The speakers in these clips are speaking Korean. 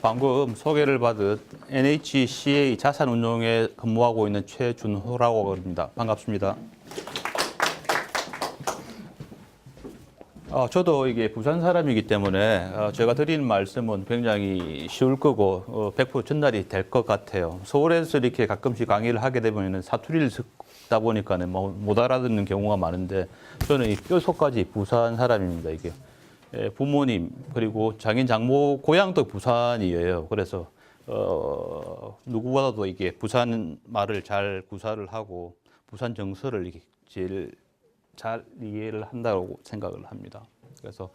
방금 소개를 받은 NHCA 자산운용에 근무하고 있는 최준호라고 합니다. 반갑습니다. 저도 이게 부산 사람이기 때문에 제가 드리는 말씀은 굉장히 쉬울 거고 100% 전달이 될 것 같아요. 서울에서 이렇게 가끔씩 강의를 하게 되면 사투리를 듣다 보니까는 못 알아듣는 경우가 많은데 저는 이 뼛속까지 부산 사람입니다. 이게 부모님 그리고 장인 장모 고향도 부산이에요. 그래서 누구보다도 이게 부산 말을 잘 구사를 하고 부산 정서를 이렇게 제일 잘 이해를 한다고 생각을 합니다. 그래서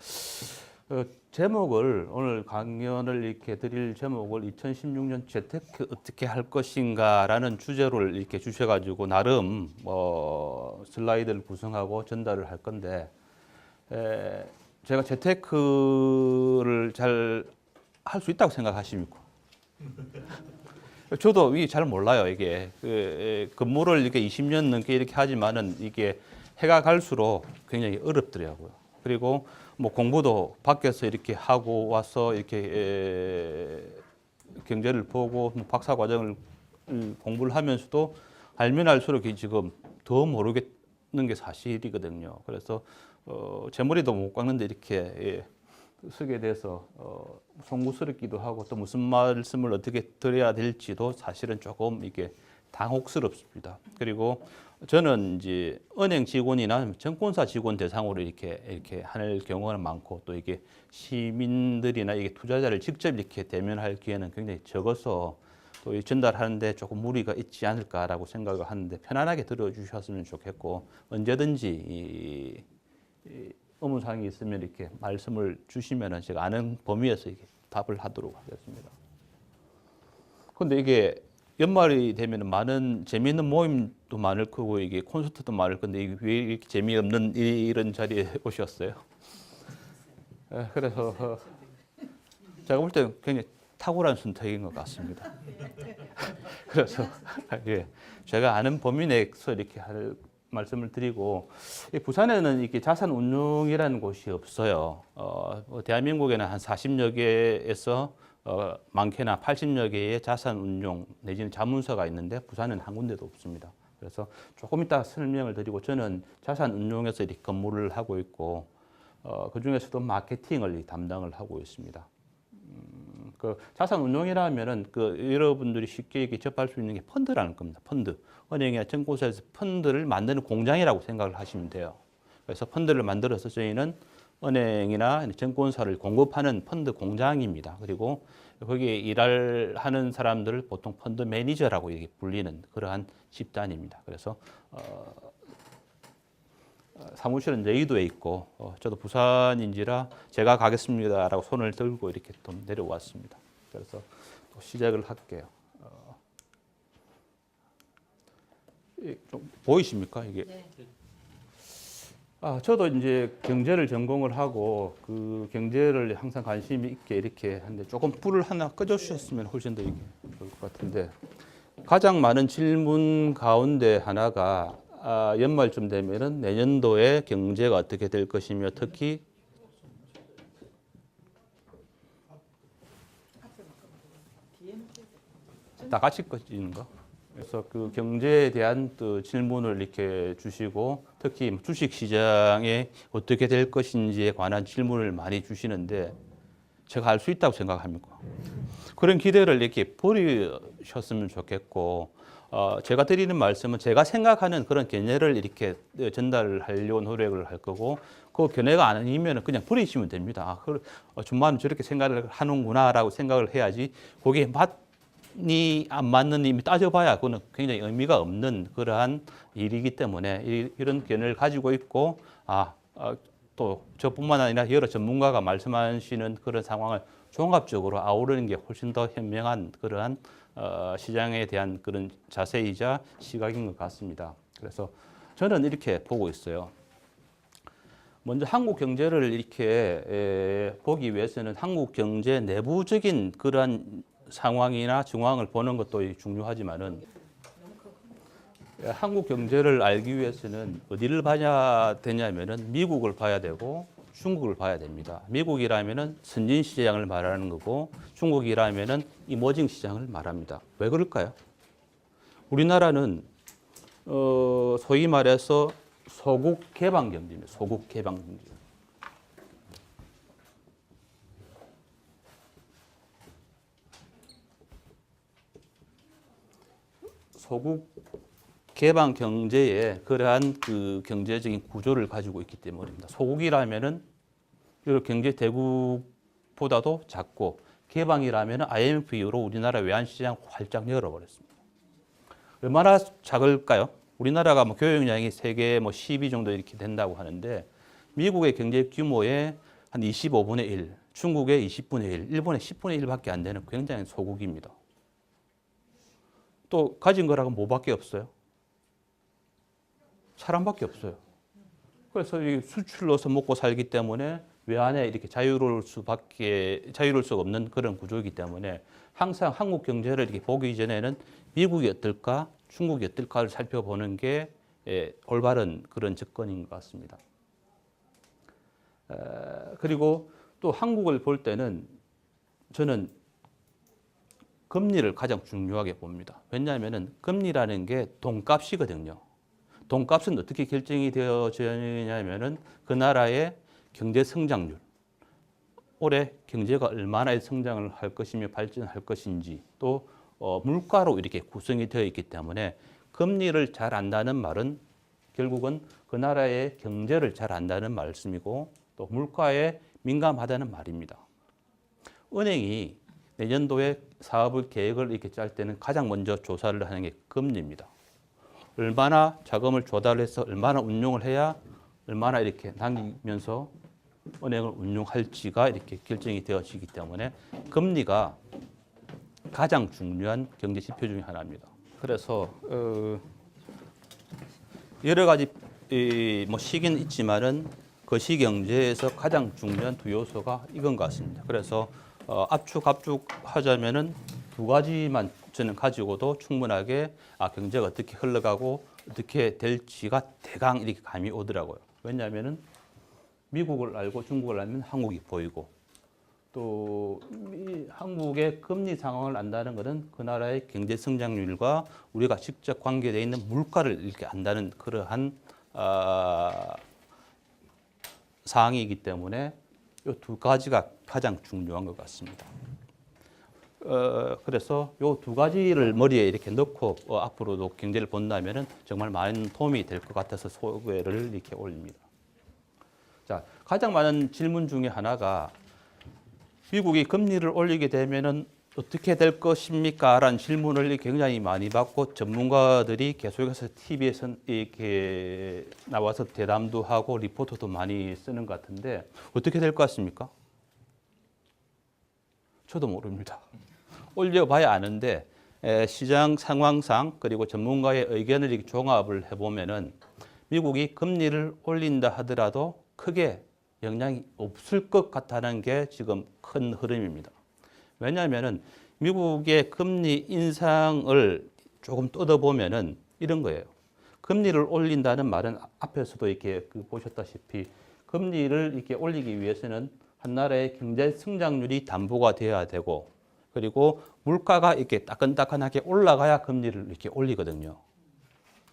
제목을 오늘 강연을 이렇게 드릴 제목을 2016년 재테크 어떻게 할 것인가라는 주제를 이렇게 주셔가지고 나름 슬라이드를 구성하고 전달을 할 건데 제가 재테크를 잘 할 수 있다고 생각하십니까? 저도 이게 잘 몰라요. 이게 근무를 이렇게 20년 넘게 이렇게 하지만은 이게 해가 갈수록 굉장히 어렵더라고요. 그리고 뭐 공부도 밖에서 이렇게 하고 와서 이렇게 경제를 보고 박사 과정을 공부를 하면서도 알면 알수록 지금 더 모르겠는 게 사실이거든요. 그래서 제 머리도 못 깎는데 이렇게 쓰게 돼서 송구스럽기도 하고 또 무슨 말씀을 어떻게 드려야 될지도 사실은 조금 이게 당혹스럽습니다. 그리고 저는 이제 은행 직원이나 증권사 직원 대상으로 이렇게 할 경우가 많고 또 이게 시민들이나 이게 투자자를 직접 이렇게 대면할 기회는 굉장히 적어서 또 이 전달하는데 조금 무리가 있지 않을까라고 생각을 하는데 편안하게 들어주셨으면 좋겠고 언제든지 이 의문사항이 있으면 이렇게 말씀을 주시면은 제가 아는 범위에서 이렇게 답을 하도록 하겠습니다. 근데 이게 연말이 되면 많은 재미있는 모임도 많을 거고 이게 콘서트도 많을 건데 이게 왜 이렇게 재미없는 이런 자리에 오셨어요? 그래서 제가 볼 때는 굉장히 탁월한 선택인 것 같습니다. 그래서 예, 제가 아는 범위 내에서 이렇게 할 말씀을 드리고 부산에는 이렇게 자산운용이라는 곳이 없어요. 대한민국에는 한 40여 개에서 많게나 80여 개의 자산운용 내지는 자문사가 있는데 부산은 한 군데도 없습니다. 그래서 조금 이따 설명을 드리고 저는 자산운용에서 이렇게 근무를 하고 있고 그 중에서도 마케팅을 담당을 하고 있습니다. 그 자산운용이라 하면은 여러분들이 쉽게 접할 수 있는 게 펀드라는 겁니다. 펀드. 은행이나 증권사에서 펀드를 만드는 공장이라고 생각을 하시면 돼요. 그래서 펀드를 만들어서 저희는 은행이나 증권사를 공급하는 펀드 공장입니다. 그리고 거기에 하는 사람들을 보통 펀드 매니저라고 이렇게 불리는 그러한 집단입니다. 그래서 사무실은 여의도에 있고 저도 부산인지라 제가 가겠습니다라고 손을 들고 이렇게 좀 내려왔습니다. 그래서 또 시작을 할게요. 좀 보이십니까 이게? 네. 저도 이제 경제를 전공을 하고 그 경제를 항상 관심이 있게 이렇게 하는데 조금 불을 하나 꺼주셨으면 훨씬 더 이게 좋을 것 같은데 가장 많은 질문 가운데 하나가 연말쯤 되면은 내년도에 경제가 어떻게 될 것이며 특히 다 같이 꺼지는가? 그래서 그 경제에 대한 또 질문을 이렇게 주시고 특히 주식 시장에 어떻게 될 것인지에 관한 질문을 많이 주시는데 제가 알 수 있다고 생각합니까? 그런 기대를 이렇게 버리셨으면 좋겠고 제가 드리는 말씀은 제가 생각하는 그런 견해를 이렇게 전달을 하려고 노력을 할 거고 그 견해가 아니면 그냥 버리시면 됩니다. 정말 저렇게 생각을 하는구나라고 생각을 해야지 거기에 맞니 안 맞는 이미 따져봐야 그거는 굉장히 의미가 없는 그러한 일이기 때문에 이런 견해를 가지고 있고 또 저뿐만 아니라 여러 전문가가 말씀하시는 그런 상황을 종합적으로 아우르는 게 훨씬 더 현명한 그러한 시장에 대한 그런 자세이자 시각인 것 같습니다. 그래서 저는 이렇게 보고 있어요. 먼저 한국 경제를 이렇게 보기 위해서는 한국 경제 내부적인 그러한 상황이나 정황을 보는 것도 중요하지만은 한국 경제를 알기 위해서는 어디를 봐야 되냐면은 미국을 봐야 되고 중국을 봐야 됩니다. 미국이라면은 선진 시장을 말하는 거고 중국이라면은 이머징 시장을 말합니다. 왜 그럴까요? 우리나라는 소위 말해서 소국 개방 경제입니다. 소국 개방 경제. 소국 개방 경제에 그러한 그 경제적인 구조를 가지고 있기 때문입니다. 소국이라면은 경제 대국보다도 작고 개방이라면은 IMF 이후로 우리나라 외환시장 활짝 열어버렸습니다. 얼마나 작을까요? 우리나라가 뭐 교역량이 세계 뭐 12 정도 이렇게 된다고 하는데 미국의 경제 규모의 한 25분의 1, 중국의 20분의 1, 일본의 10분의 1밖에 안 되는 굉장히 소국입니다. 또 가진 거라고 뭐밖에 없어요? 사람밖에 없어요. 그래서 이 수출로서 먹고 살기 때문에 외환에 이렇게 자유로울 수가 없는 그런 구조이기 때문에 항상 한국 경제를 이렇게 보기 전에는 미국이 어떨까, 중국이 어떨까를 살펴보는 게 올바른 그런 접근인 것 같습니다. 그리고 또 한국을 볼 때는 저는 금리를 가장 중요하게 봅니다. 왜냐하면 금리라는 게 돈값이거든요. 돈값은 어떻게 결정이 되어지냐면은 그 나라의 경제 성장률, 올해 경제가 얼마나 성장을 할 것이며 발전할 것인지 또 물가로 이렇게 구성이 되어 있기 때문에 금리를 잘 안다는 말은 결국은 그 나라의 경제를 잘 안다는 말씀이고 또 물가에 민감하다는 말입니다. 은행이 내년도에 사업을 계획을 이렇게 짤 때는 가장 먼저 조사를 하는 게 금리입니다. 얼마나 자금을 조달해서 얼마나 운용을 해야 얼마나 이렇게 남기면서 은행을 운용할지가 이렇게 결정이 되어지기 때문에 금리가 가장 중요한 경제 지표 중에 하나입니다. 그래서 여러 가지 뭐 시기는 있지만은 거시 경제에서 가장 중요한 두 요소가 이건 것 같습니다. 그래서 압축하자면은 두 가지만 저는 가지고도 충분하게 경제가 어떻게 흘러가고 어떻게 될지가 대강 이렇게 감이 오더라고요. 왜냐하면은 미국을 알고 중국을 알면 한국이 보이고 또 한국의 금리 상황을 안다는 것은 그 나라의 경제 성장률과 우리가 직접 관계되어 있는 물가를 이렇게 안다는 그러한 사항이기 때문에 이 두 가지가 가장 중요한 것 같습니다. 그래서 이 두 가지를 머리에 이렇게 넣고 앞으로도 경제를 본다면은 정말 많은 도움이 될 것 같아서 소개를 이렇게 올립니다. 자, 가장 많은 질문 중에 하나가 미국이 금리를 올리게 되면은 어떻게 될 것입니까? 라는 질문을 굉장히 많이 받고 전문가들이 계속해서 TV에서 이렇게 나와서 대담도 하고 리포트도 많이 쓰는 것 같은데 어떻게 될 것 같습니까? 저도 모릅니다. 올려봐야 아는데 시장 상황상 그리고 전문가의 의견을 이렇게 종합을 해보면은 미국이 금리를 올린다 하더라도 크게 영향이 없을 것 같다는 게 지금 큰 흐름입니다. 왜냐하면은 미국의 금리 인상을 조금 뜯어보면은 이런 거예요. 금리를 올린다는 말은 앞에서도 이렇게 보셨다시피 금리를 이렇게 올리기 위해서는 한 나라의 경제 성장률이 담보가 되어야 되고 그리고 물가가 이렇게 따끈따끈하게 올라가야 금리를 이렇게 올리거든요.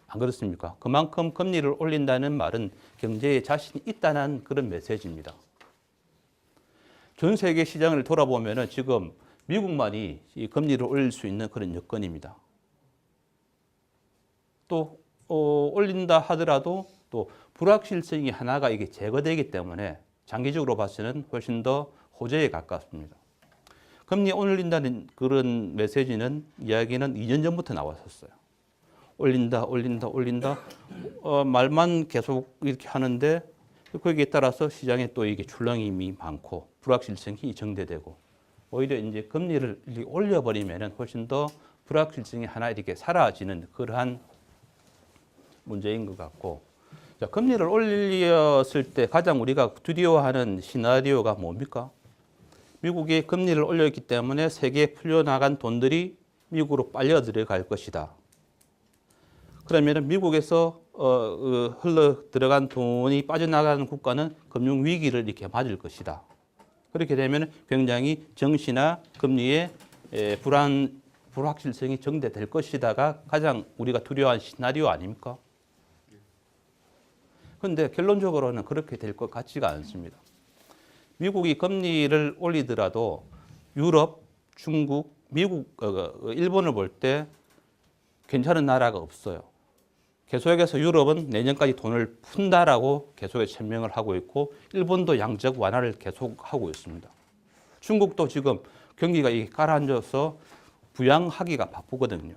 안 그렇습니까? 그만큼 금리를 올린다는 말은 경제에 자신이 있다는 그런 메시지입니다. 전 세계 시장을 돌아보면은 지금 미국만이 이 금리를 올릴 수 있는 그런 여건입니다. 또 올린다 하더라도 또 불확실성이 하나가 이게 제거되기 때문에 장기적으로 봐서는 훨씬 더 호재에 가깝습니다. 금리 올린다는 그런 메시지는 이야기는 2년 전부터 나왔었어요. 올린다. 말만 계속 이렇게 하는데 거기에 따라서 시장에 또 이게 출렁임이 많고 불확실성이 정대되고 오히려 이제 금리를 올려버리면은 훨씬 더 불확실성이 하나 이렇게 사라지는 그러한 문제인 것 같고 자, 금리를 올렸을 때 가장 우리가 두려워하는 시나리오가 뭡니까? 미국이 금리를 올렸기 때문에 세계에 풀려나간 돈들이 미국으로 빨려 들어갈 것이다. 그러면 미국에서 흘러 들어간 돈이 빠져나가는 국가는 금융 위기를 이렇게 맞을 것이다. 그렇게 되면 굉장히 정시나 금리의 불확실성이 증대될 것이다가 가장 우리가 두려워한 시나리오 아닙니까? 그런데 결론적으로는 그렇게 될 것 같지가 않습니다. 미국이 금리를 올리더라도 유럽, 중국, 미국, 일본을 볼 때 괜찮은 나라가 없어요. 계속해서 유럽은 내년까지 돈을 푼다라고 계속해서 천명을 하고 있고 일본도 양적 완화를 계속하고 있습니다. 중국도 지금 경기가 가라앉아서 부양하기가 바쁘거든요.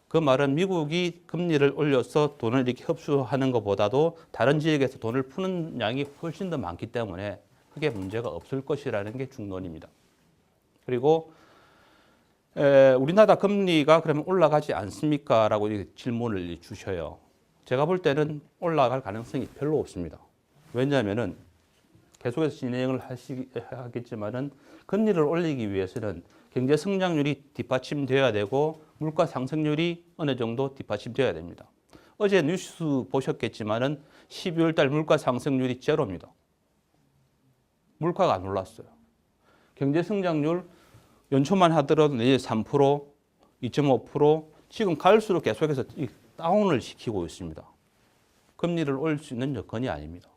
그 말은 미국이 금리를 올려서 돈을 이렇게 흡수하는 것보다도 다른 지역에서 돈을 푸는 양이 훨씬 더 많기 때문에 크게 문제가 없을 것이라는 게 중론입니다. 그리고 우리나라 금리가 그러면 올라가지 않습니까? 라고 질문을 주셔요. 제가 볼 때는 올라갈 가능성이 별로 없습니다. 왜냐하면은 계속해서 진행을 하겠지만은 금리를 올리기 위해서는 경제 성장률이 뒷받침되어야 되고 물가 상승률이 어느 정도 뒷받침되어야 됩니다. 어제 뉴스 보셨겠지만은 12월 달 물가 상승률이 제로입니다. 물가가 안 올랐어요. 경제 성장률 연초만 하더라도 내년 3%, 2.5%, 지금 갈수록 계속해서 다운을 시키고 있습니다. 금리를 올릴 수 있는 여건이 아닙니다.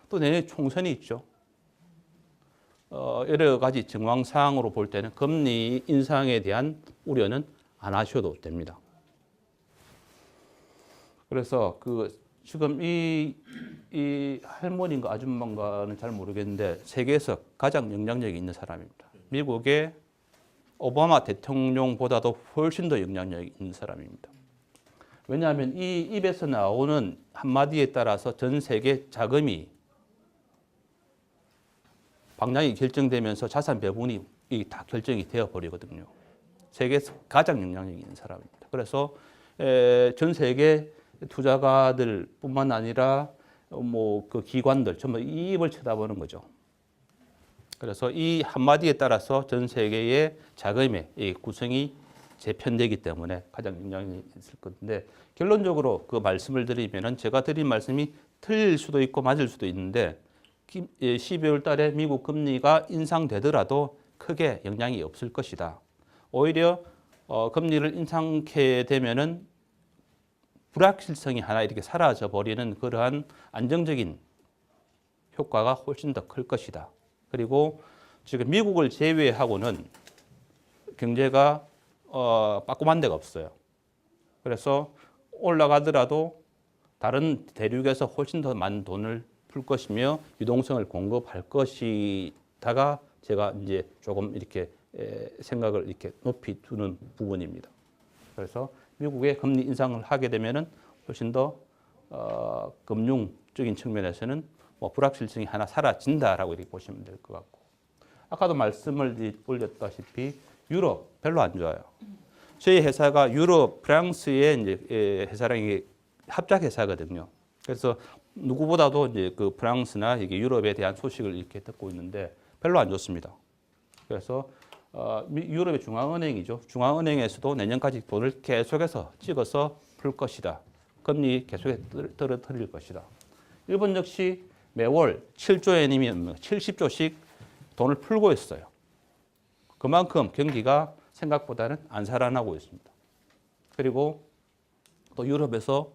또 내년 총선이 있죠. 여러 가지 정황상으로 볼 때는 금리 인상에 대한 우려는 안 하셔도 됩니다. 그래서 지금 이 할머니인가 아줌마인가는 잘 모르겠는데 세계에서 가장 영향력이 있는 사람입니다. 미국의 오바마 대통령보다도 훨씬 더 영향력이 있는 사람입니다. 왜냐하면 이 입에서 나오는 한마디에 따라서 전 세계 자금이 방향이 결정되면서 자산 배분이 다 결정이 되어버리거든요. 세계에서 가장 영향력이 있는 사람입니다. 그래서 전 세계 투자가들뿐만 아니라 그 기관들 전부 이 입을 쳐다보는 거죠. 그래서 이 한마디에 따라서 전 세계의 자금의 구성이 재편되기 때문에 가장 영향이 있을 건데 결론적으로 그 말씀을 드리면은 제가 드린 말씀이 틀릴 수도 있고 맞을 수도 있는데 12월 달에 미국 금리가 인상되더라도 크게 영향이 없을 것이다. 오히려 금리를 인상하게 되면은 불확실성이 하나 이렇게 사라져 버리는 그러한 안정적인 효과가 훨씬 더 클 것이다. 그리고 지금 미국을 제외하고는 경제가 빠꼼한 데가 없어요. 그래서 올라가더라도 다른 대륙에서 훨씬 더 많은 돈을 풀 것이며 유동성을 공급할 것이다가 제가 이제 조금 이렇게 생각을 이렇게 높이 두는 부분입니다. 그래서 미국의 금리 인상을 하게 되면은 훨씬 더 금융적인 측면에서는 불확실성이 하나 사라진다라고 이렇게 보시면 될 것 같고 아까도 말씀을 올렸다시피 유럽 별로 안 좋아요. 저희 회사가 유럽, 프랑스의 이제 회사랑 이게 합작 회사거든요. 그래서 누구보다도 이제 그 프랑스나 이게 유럽에 대한 소식을 이렇게 듣고 있는데 별로 안 좋습니다. 그래서 유럽의 중앙은행이죠. 중앙은행에서도 내년까지 돈을 계속해서 찍어서 풀 것이다. 금리 계속해서 떨어뜨릴 것이다. 일본 역시 매월 7조 엔이면 70조씩 돈을 풀고 있어요. 그만큼 경기가 생각보다는 안 살아나고 있습니다. 그리고 또 유럽에서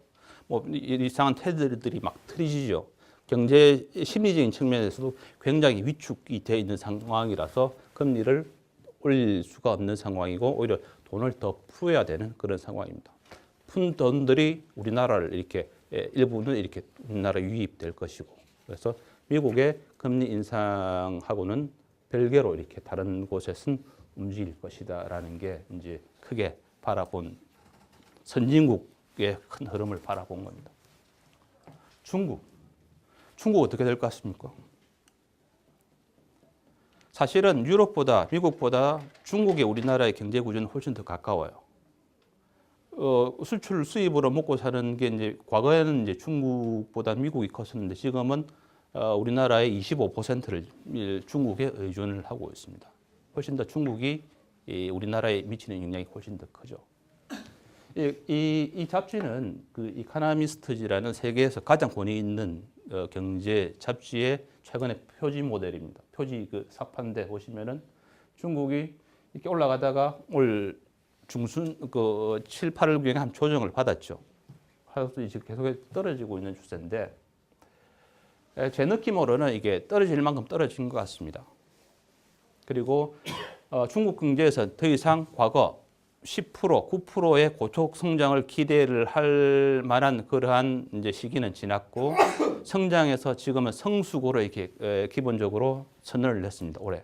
이상한 테들이 막 틀어지죠. 경제 심리적인 측면에서도 굉장히 위축이 되어 있는 상황이라서 금리를 올릴 수가 없는 상황이고 오히려 돈을 더 풀어야 되는 그런 상황입니다. 푼 돈들이 우리나라를 이렇게 일부는 이렇게 우리나라 유입될 것이고 그래서 미국의 금리 인상하고는 별개로 이렇게 다른 곳에서는 움직일 것이다라는 게 이제 크게 바라본 선진국의 큰 흐름을 바라본 겁니다. 중국 어떻게 될 것 같습니까? 사실은 유럽보다 미국보다 중국의 우리나라의 경제 구조는 훨씬 더 가까워요. 수출 수입으로 먹고 사는 게 이제 과거에는 이제 중국보다 미국이 컸었는데 지금은 우리나라의 25%를 중국에 의존을 하고 있습니다. 훨씬 더 중국이 우리나라에 미치는 영향이 훨씬 더 크죠. 이 잡지는 그 이카나미스트지라는 세계에서 가장 권위 있는 경제 잡지의 최근의 표지 모델입니다. 표지 그 사판대 보시면은 중국이 이렇게 올라가다가 올 중순 그 7, 8월경에 한 조정을 받았죠. 하여튼 이제 계속 떨어지고 있는 추세인데 제 느낌으로는 이게 떨어질 만큼 떨어진 것 같습니다. 그리고 중국 경제에서 더 이상 과거 10%, 9%의 고속 성장을 기대를 할 만한 그러한 이제 시기는 지났고 성장에서 지금은 성숙으로 이렇게 기본적으로 선언을 냈습니다. 올해.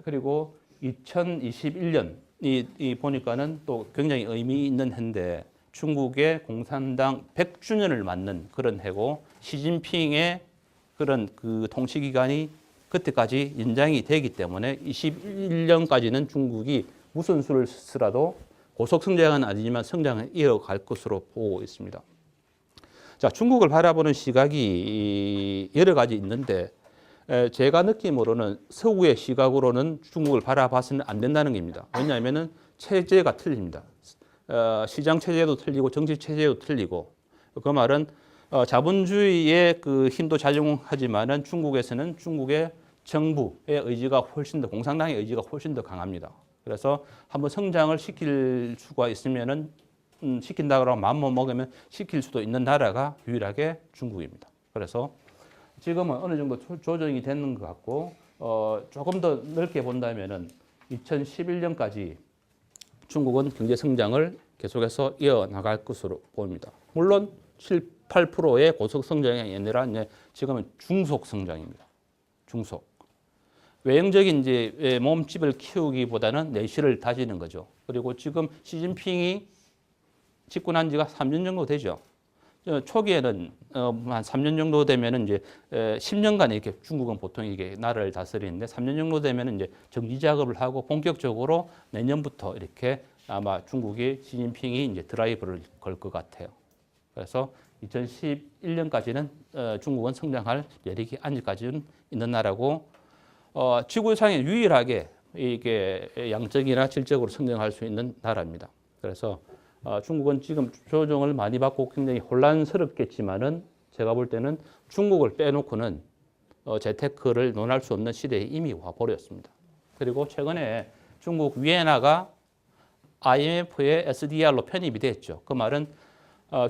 그리고 2021년 이 보니까는 또 굉장히 의미 있는 해인데 중국의 공산당 100주년을 맞는 그런 해고 시진핑의 그런 그 통치 기간이 그때까지 연장이 되기 때문에 21년까지는 중국이 무슨 수를 쓰더라도 고속 성장은 아니지만 성장을 이어갈 것으로 보고 있습니다. 자, 중국을 바라보는 시각이 여러 가지 있는데 제가 느낌으로는 서구의 시각으로는 중국을 바라봐서는 안 된다는 겁니다. 왜냐하면 체제가 틀립니다. 시장 체제도 틀리고 정치 체제도 틀리고 그 말은 자본주의의 그 힘도 작용하지만은 중국에서는 중국의 정부의 의지가 훨씬 더 공산당의 의지가 훨씬 더 강합니다. 그래서 한번 성장을 시킬 수가 있으면은 시킨다고 마음만 먹으면 시킬 수도 있는 나라가 유일하게 중국입니다. 그래서 지금은 어느 정도 조정이 되는 것 같고 조금 더 넓게 본다면은 2011년까지 중국은 경제 성장을 계속해서 이어나갈 것으로 보입니다. 물론 7, 8%의 고속 성장이 아니라 지금은 중속 성장입니다. 중속. 외형적인 이제 몸집을 키우기보다는 내실을 다지는 거죠. 그리고 지금 시진핑이 집권한 지가 3년 정도 되죠. 초기에는 한 3년 정도 되면은 이제 10년간 이렇게 중국은 보통 이게 나라를 다스리는데 3년 정도 되면은 이제 정비 작업을 하고 본격적으로 내년부터 이렇게 아마 중국이 시진핑이 이제 드라이브를 걸 것 같아요. 그래서 2011년까지는 중국은 성장할 여력이 아직까지는 있는 나라고 지구상에 유일하게 이게 양적이나 질적으로 성장할 수 있는 나라입니다. 그래서 중국은 지금 조정을 많이 받고 굉장히 혼란스럽겠지만은 제가 볼 때는 중국을 빼놓고는 재테크를 논할 수 없는 시대에 이미 와버렸습니다. 그리고 최근에 중국 위엔화가 IMF의 SDR로 편입이 됐죠. 그 말은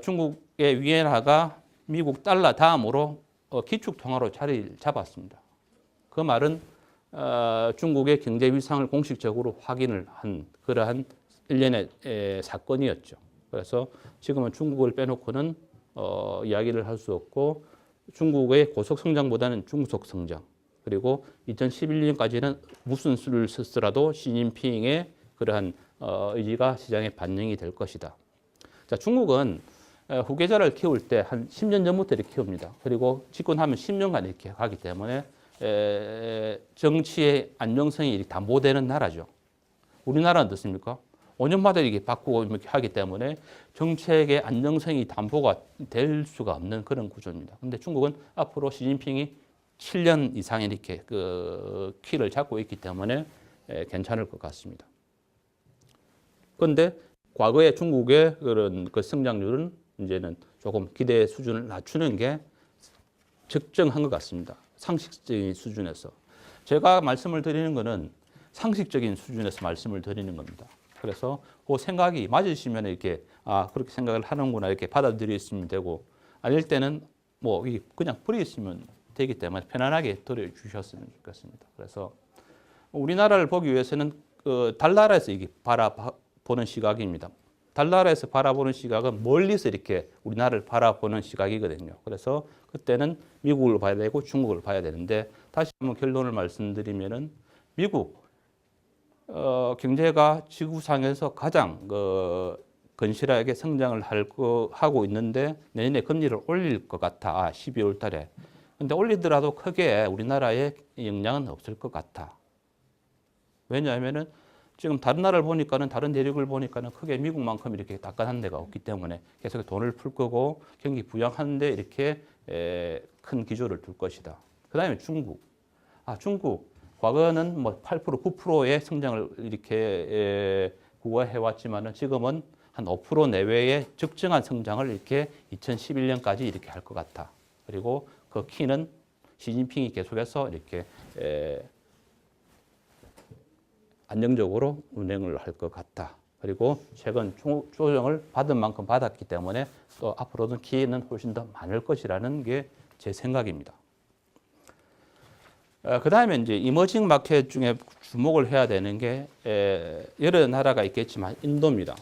중국의 위엔화가 미국 달러 다음으로 기축통화로 자리를 잡았습니다. 그 말은 중국의 경제 위상을 공식적으로 확인을 한 그러한 일련의 사건이었죠. 그래서 지금은 중국을 빼놓고는 이야기를 할 수 없고 중국의 고속 성장보다는 중속 성장 그리고 2011년까지는 무슨 수를 썼더라도 시진핑의 그러한 의지가 시장에 반영이 될 것이다. 자, 중국은 후계자를 키울 때 한 10년 전부터 이렇게 키웁니다. 그리고 집권하면 10년간 이렇게 가기 때문에 정치의 안정성이 이렇게 담보되는 나라죠. 우리나라는 어떻습니까? 5년마다 이렇게 바꾸고 이렇게 하기 때문에 정책의 안정성이 담보가 될 수가 없는 그런 구조입니다. 근데 중국은 앞으로 시진핑이 7년 이상 이렇게 그 키를 잡고 있기 때문에 괜찮을 것 같습니다. 그런데 과거의 중국의 그런 그 성장률은 이제는 조금 기대 수준을 낮추는 게 적정한 것 같습니다. 상식적인 수준에서. 제가 말씀을 드리는 것은 상식적인 수준에서 말씀을 드리는 겁니다. 그래서 그 생각이 맞으시면 이렇게 그렇게 생각을 하는구나 이렇게 받아들이시면 되고 아닐 때는 뭐 그냥 버리시면 되기 때문에 편안하게 들어주셨으면 좋겠습니다. 그래서 우리나라를 보기 위해서는 달나라에서 이게 바라보는 시각입니다. 달나라에서 바라보는 시각은 멀리서 이렇게 우리나라를 바라보는 시각이거든요. 그래서 그때는 미국을 봐야 되고 중국을 봐야 되는데 다시 한번 결론을 말씀드리면은 미국 경제가 지구상에서 가장 건실하게 성장을 하고 있는데 내년에 금리를 올릴 것 같아. 12월 달에. 근데 올리더라도 크게 우리나라에 영향은 없을 것 같아. 왜냐하면은 지금 다른 나라를 보니까는 다른 대륙을 보니까는 크게 미국만큼 이렇게 따끈한 데가 없기 때문에 계속 돈을 풀 거고 경기 부양하는데 이렇게 큰 기조를 둘 것이다. 그 다음에 중국. 중국. 과거는 뭐 8%, 9%의 성장을 이렇게 구가해 왔지만은 지금은 한 5% 내외의 적정한 성장을 이렇게 2011년까지 이렇게 할 것 같다. 그리고 그 키는 시진핑이 계속해서 이렇게 안정적으로 운행을 할 것 같다. 그리고 최근 조정을 받은 만큼 받았기 때문에 또 앞으로는 기회는 훨씬 더 많을 것이라는 게 제 생각입니다. 그 다음에 이제 이머징 마켓 중에 주목을 해야 되는 게 여러 나라가 있겠지만 인도입니다.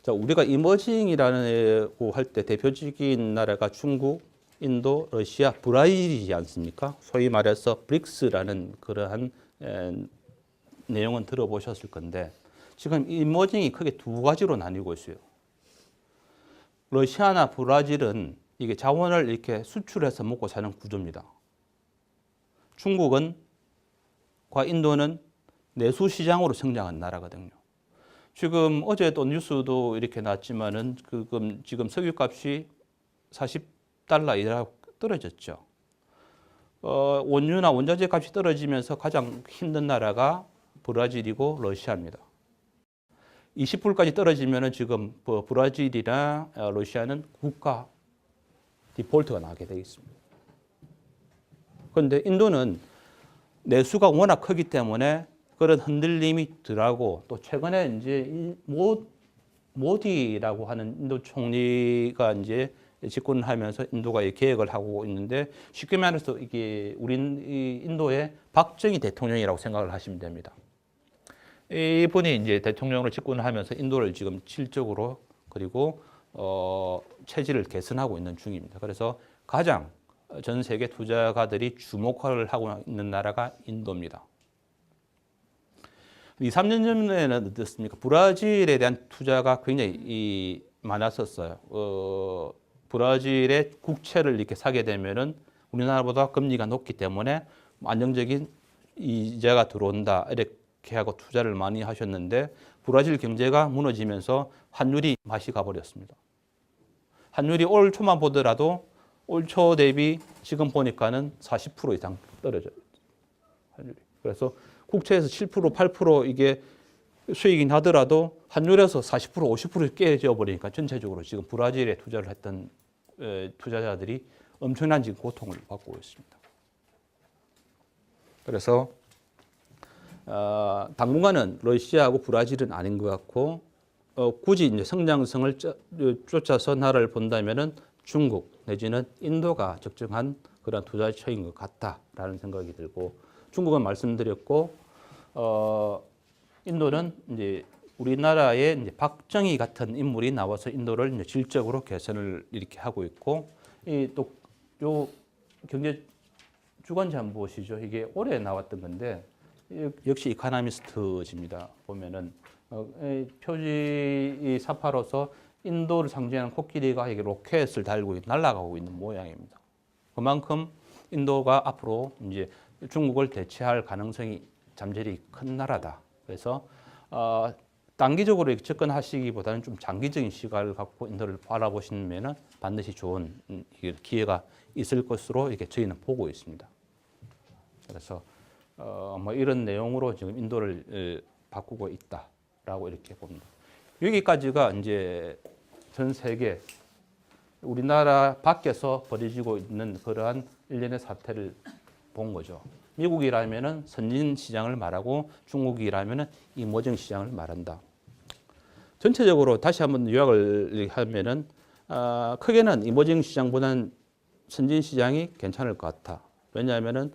자, 우리가 이머징이라고 할 때 대표적인 나라가 중국, 인도, 러시아, 브라질이지 않습니까? 소위 말해서 브릭스라는 그러한 내용은 들어보셨을 건데 지금 이머징이 크게 두 가지로 나뉘고 있어요. 러시아나 브라질은 이게 자원을 이렇게 수출해서 먹고 사는 구조입니다. 중국은 과 인도는 내수 시장으로 성장한 나라거든요. 지금 어제도 뉴스도 이렇게 났지만은 지금 석유값이 40달러 이하 떨어졌죠. 원유나 원자재 값이 떨어지면서 가장 힘든 나라가 브라질이고 러시아입니다. 20불까지 떨어지면은 지금 브라질이나 러시아는 국가 디폴트가 나게 되어 있습니다. 그런데 인도는 내수가 워낙 크기 때문에 그런 흔들림이 덜하고 또 최근에 이제 모디라고 하는 인도 총리가 이제 집권을 하면서 인도가 계획을 하고 있는데 쉽게 말해서 이게 인도의 박정희 대통령이라고 생각을 하시면 됩니다. 이분이 이제 대통령으로 집권을 하면서 인도를 지금 질적으로 그리고 체질을 개선하고 있는 중입니다. 그래서 가장 전 세계 투자가들이 주목을 하고 있는 나라가 인도입니다. 2, 3년 전에는 어떻습니까? 브라질에 대한 투자가 굉장히 많았었어요. 브라질의 국채를 이렇게 사게 되면은 우리나라보다 금리가 높기 때문에 안정적인 이자가 들어온다 이렇게 하고 투자를 많이 하셨는데 브라질 경제가 무너지면서 환율이 맛이 가버렸습니다. 환율이 올 초만 보더라도 올 초 대비 지금 보니까는 40% 이상 떨어져요. 환율이. 그래서 국채에서 7%, 8% 이게 수익이 나더라도 환율에서 40%, 50% 깨져 버리니까 전체적으로 지금 브라질에 투자를 했던 투자자들이 엄청난 지금 고통을 받고 있습니다. 그래서 당분간은 러시아하고 브라질은 아닌 것 같고 굳이 이제 성장성을 쫓아서 나라를 본다면은 중국 내지는 인도가 적정한 그런 투자처인 것 같다라는 생각이 들고 중국은 말씀드렸고 인도는 이제 우리나라의 이제 박정희 같은 인물이 나와서 인도를 이제 질적으로 개선을 이렇게 하고 있고 또 요 경제 주간지 한번 보시죠. 이게 올해 나왔던 건데 역시 이코노미스트입니다. 보면은 표지 사파로서 인도를 상징하는 코끼리가 이게 로켓을 달고 날아가고 있는 모양입니다. 그만큼 인도가 앞으로 이제 중국을 대체할 가능성이 잠재리 큰 나라다. 그래서 단기적으로 접근하시기보다는 좀 장기적인 시각을 갖고 인도를 바라보시면 반드시 좋은 기회가 있을 것으로 이렇게 저희는 보고 있습니다. 그래서 뭐 이런 내용으로 지금 인도를 바꾸고 있다라고 이렇게 봅니다. 여기까지가 이제 전 세계 우리나라 밖에서 벌어지고 있는 그러한 일련의 사태를 본 거죠. 미국이라면은 선진 시장을 말하고 중국이라면은 이머징 시장을 말한다. 전체적으로 다시 한번 요약을 하면은 크게는 이머징 시장보다는 선진 시장이 괜찮을 것 같아. 왜냐하면은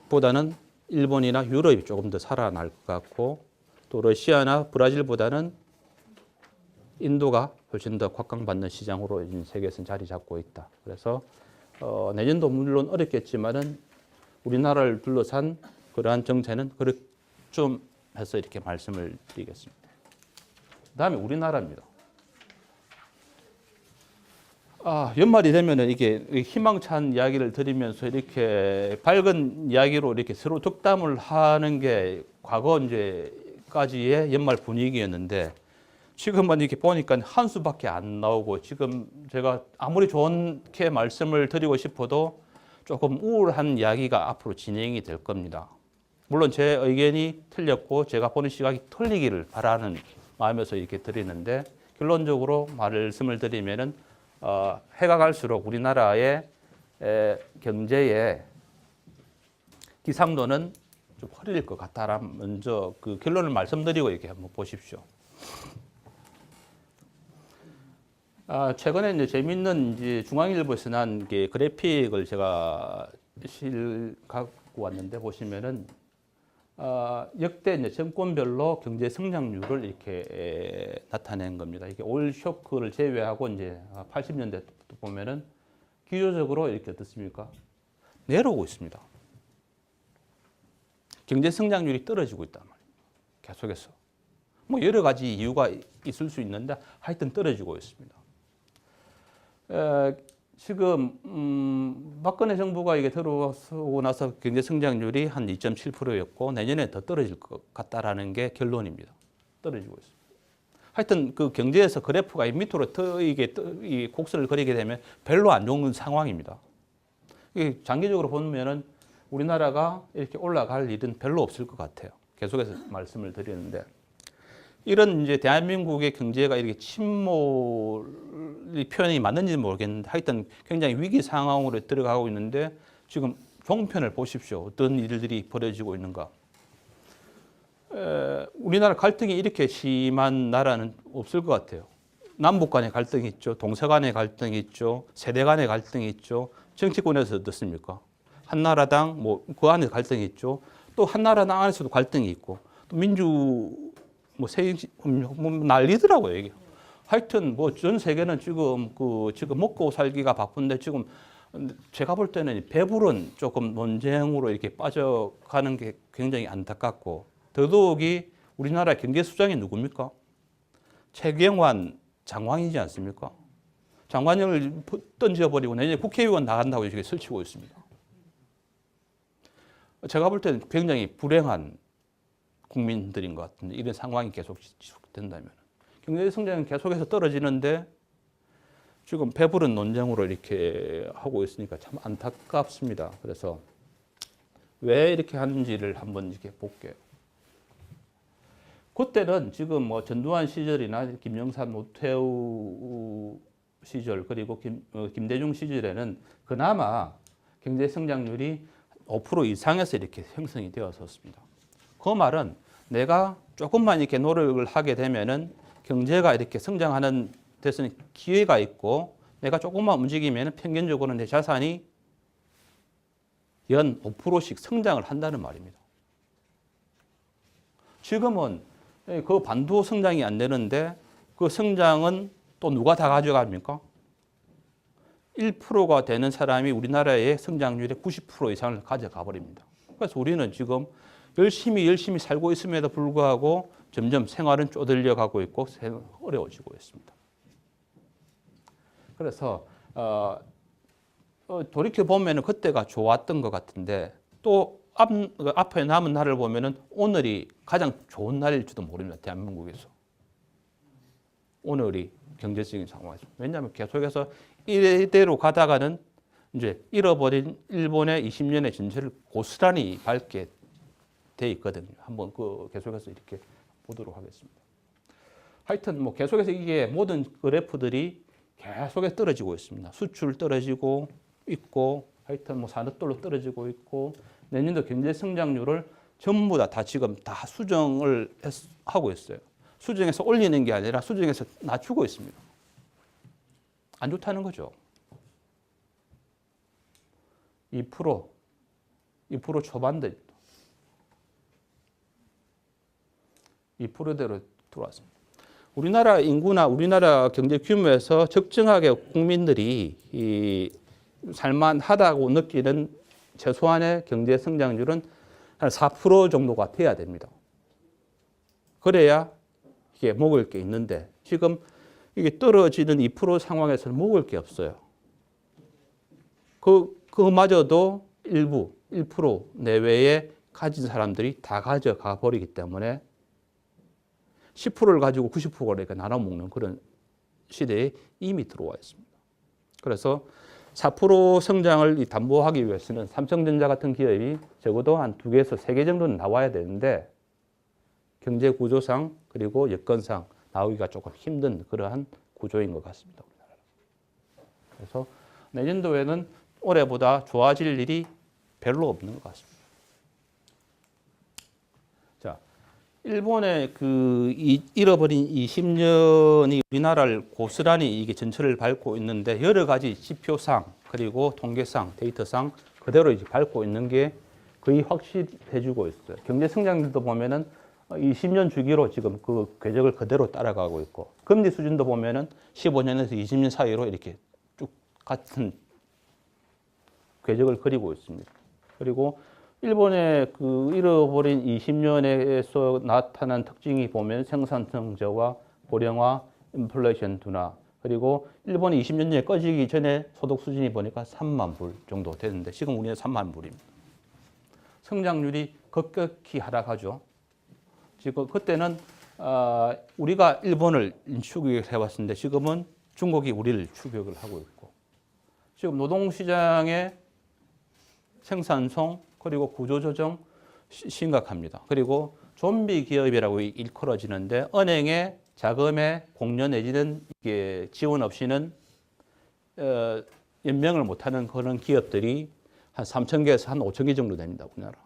중국보다는 일본이나 유럽이 조금 더 살아날 것 같고 또 러시아나 브라질보다는 인도가 훨씬 더 곽강받는 시장으로 세계에서 자리 잡고 있다. 그래서 내년도 물론 어렵겠지만은 우리나라를 둘러싼 그러한 정체는 그렇게 좀 해서 이렇게 말씀을 드리겠습니다. 그다음에 우리나라입니다. 연말이 되면은 이게 희망찬 이야기를 드리면서 이렇게 밝은 이야기로 이렇게 서로 덕담을 하는 게 과거 이제까지의 연말 분위기였는데 지금은 이렇게 보니까 한 수밖에 안 나오고 지금 제가 아무리 좋게 말씀을 드리고 싶어도 조금 우울한 이야기가 앞으로 진행이 될 겁니다. 물론 제 의견이 틀렸고 제가 보는 시각이 틀리기를 바라는 마음에서 이렇게 드리는데 결론적으로 말씀을 드리면은 해가 갈수록 우리나라의 경제의 기상도는 좀 흐릴 것 같다라는 먼저 그 결론을 말씀드리고 이렇게 한번 보십시오. 최근에 이제 재밌는 이제 중앙일보에서 난 게 그래픽을 제가 갖고 왔는데 보시면은 역대 이제 정권별로 경제 성장률을 이렇게 나타낸 겁니다. 이게 오일 쇼크를 제외하고 이제 80년대부터 보면은 기조적으로 이렇게 어떻습니까? 내려오고 있습니다. 경제 성장률이 떨어지고 있단 말이에요. 계속해서. 뭐 여러 가지 이유가 있을 수 있는데 하여튼 떨어지고 있습니다. 지금 박근혜 정부가 이게 들어오고 나서 경제 성장률이 한 2.7%였고 내년에 더 떨어질 것 같다라는 게 결론입니다. 떨어지고 있습니다. 하여튼 그 경제에서 그래프가 밑으로 이게 곡선을 그리게 되면 별로 안 좋은 상황입니다. 이게 장기적으로 보면은 우리나라가 이렇게 올라갈 일은 별로 없을 것 같아요. 계속해서 말씀을 드리는데 이런 이제 대한민국의 경제가 이렇게 침몰이 표현이 맞는지 모르겠는데 하여튼 굉장히 위기 상황으로 들어가고 있는데 지금 종편을 보십시오. 어떤 일들이 벌어지고 있는가. 우리나라 갈등이 이렇게 심한 나라는 없을 것 같아요. 남북 간의 갈등이 있죠. 동서 간의 갈등이 있죠. 세대 간의 갈등이 있죠. 정치권에서 어떻습니까? 한나라당 뭐 그 안에 갈등이 있죠. 또 한나라당 안에서도 갈등이 있고 또 민주 뭐 난리더라고요 이게. 하여튼 뭐 전 세계는 지금 지금 먹고 살기가 바쁜데 지금 제가 볼 때는 배불은 조금 논쟁으로 이렇게 빠져가는 게 굉장히 안타깝고 더더욱이 우리나라 경제 수장이 누굽니까? 최경환 장관이지 않습니까? 장관을 던져버리고 내년에 국회의원 나간다고 이렇게 설치고 있습니다. 제가 볼 때는 굉장히 불행한 국민들인 것 같은데 이런 상황이 계속 지속된다면 경제 성장은 계속해서 떨어지는데 지금 배부른 논쟁으로 이렇게 하고 있으니까 참 안타깝습니다. 그래서 왜 이렇게 하는지를 한번 이렇게 볼게요. 그때는 지금 뭐 전두환 시절이나 김영삼, 노태우 시절 그리고 김대중 시절에는 그나마 경제 성장률이 5% 이상에서 이렇게 형성이 되었었습니다. 그 말은 내가 조금만 이렇게 노력을 하게 되면은 경제가 이렇게 성장하는 데서는 기회가 있고 내가 조금만 움직이면 평균적으로 내 자산이 연 5%씩 성장을 한다는 말입니다. 지금은 그 반도 성장이 안 되는데 그 성장은 또 누가 다 가져갑니까? 1%가 되는 사람이 우리나라의 성장률의 90% 이상을 가져가 버립니다. 그래서 우리는 지금 열심히 살고 있음에도 불구하고 점점 생활은 쪼들려 가고 있고 어려워지고 있습니다. 그래서 돌이켜 보면 그때가 좋았던 것 같은데 또 앞에 남은 날을 보면은 오늘이 가장 좋은 날일지도 모릅니다. 대한민국에서 오늘이 경제적인 상황이죠. 왜냐하면 계속해서 이대로 가다가는 이제 잃어버린 일본의 20년의 전체를 고스란히 밟게 돼 있거든요. 한번 계속해서 이렇게 보도록 하겠습니다. 하여튼 뭐 계속해서 이게 모든 그래프들이 계속해서 떨어지고 있습니다. 수출 떨어지고 있고 하여튼 뭐 산업들로 떨어지고 있고 내년도 경제 성장률을 전부 다 지금 다 수정을 하고 있어요. 수정해서 올리는 게 아니라 수정해서 낮추고 있습니다. 안 좋다는 거죠. 2% 초반대 2%대로 들어왔습니다. 우리나라 인구나 우리나라 경제 규모에서 적정하게 국민들이 살만하다고 느끼는 최소한의 경제 성장률은 한 4% 정도가 돼야 됩니다. 그래야 이게 먹을 게 있는데 지금 이게 떨어지는 2% 상황에서는 먹을 게 없어요. 그마저도 일부 1% 내외에 가진 사람들이 다 가져가 버리기 때문에 10%를 가지고 90%가 나눠 먹는 그런 시대에 이미 들어와 있습니다. 그래서 4% 성장을 담보하기 위해서는 삼성전자 같은 기업이 적어도 한 2개에서 3개 정도는 나와야 되는데 경제 구조상 그리고 여건상 나오기가 조금 힘든 그러한 구조인 것 같습니다. 그래서 내년도에는 올해보다 좋아질 일이 별로 없는 것 같습니다. 자, 일본의 그 잃어버린 20년이 우리나라를 고스란히 이게 전철을 밟고 있는데 여러 가지 지표상 그리고 통계상 데이터상 그대로 이제 밟고 있는 게 거의 확실해지고 있어요. 경제 성장률도 보면은 20년 주기로 지금 그 궤적을 그대로 따라가고 있고 금리 수준도 보면은 15년에서 20년 사이로 이렇게 쭉 같은 궤적을 그리고 있습니다. 그리고 일본의 그 잃어버린 20년에서 나타난 특징이 보면 생산 성저와 고령화, 인플레이션 둔화 그리고 일본이 20년 전에 꺼지기 전에 소득 수준이 보니까 3만 불 정도 되는데 지금 우리는 3만 불입니다. 성장률이 급격히 하락하죠. 지금 그때는 우리가 일본을 추격을 해왔는데 지금은 중국이 우리를 추격을 하고 있고 지금 노동시장의 생산성 그리고 구조조정 심각합니다. 그리고 좀비 기업이라고 일컬어지는데 은행의 자금의 공여 내지는 이게 지원 없이는 연명을 못하는 그런 기업들이 한 3,000개에서 한 5,000개 정도 됩니다. 우리나라.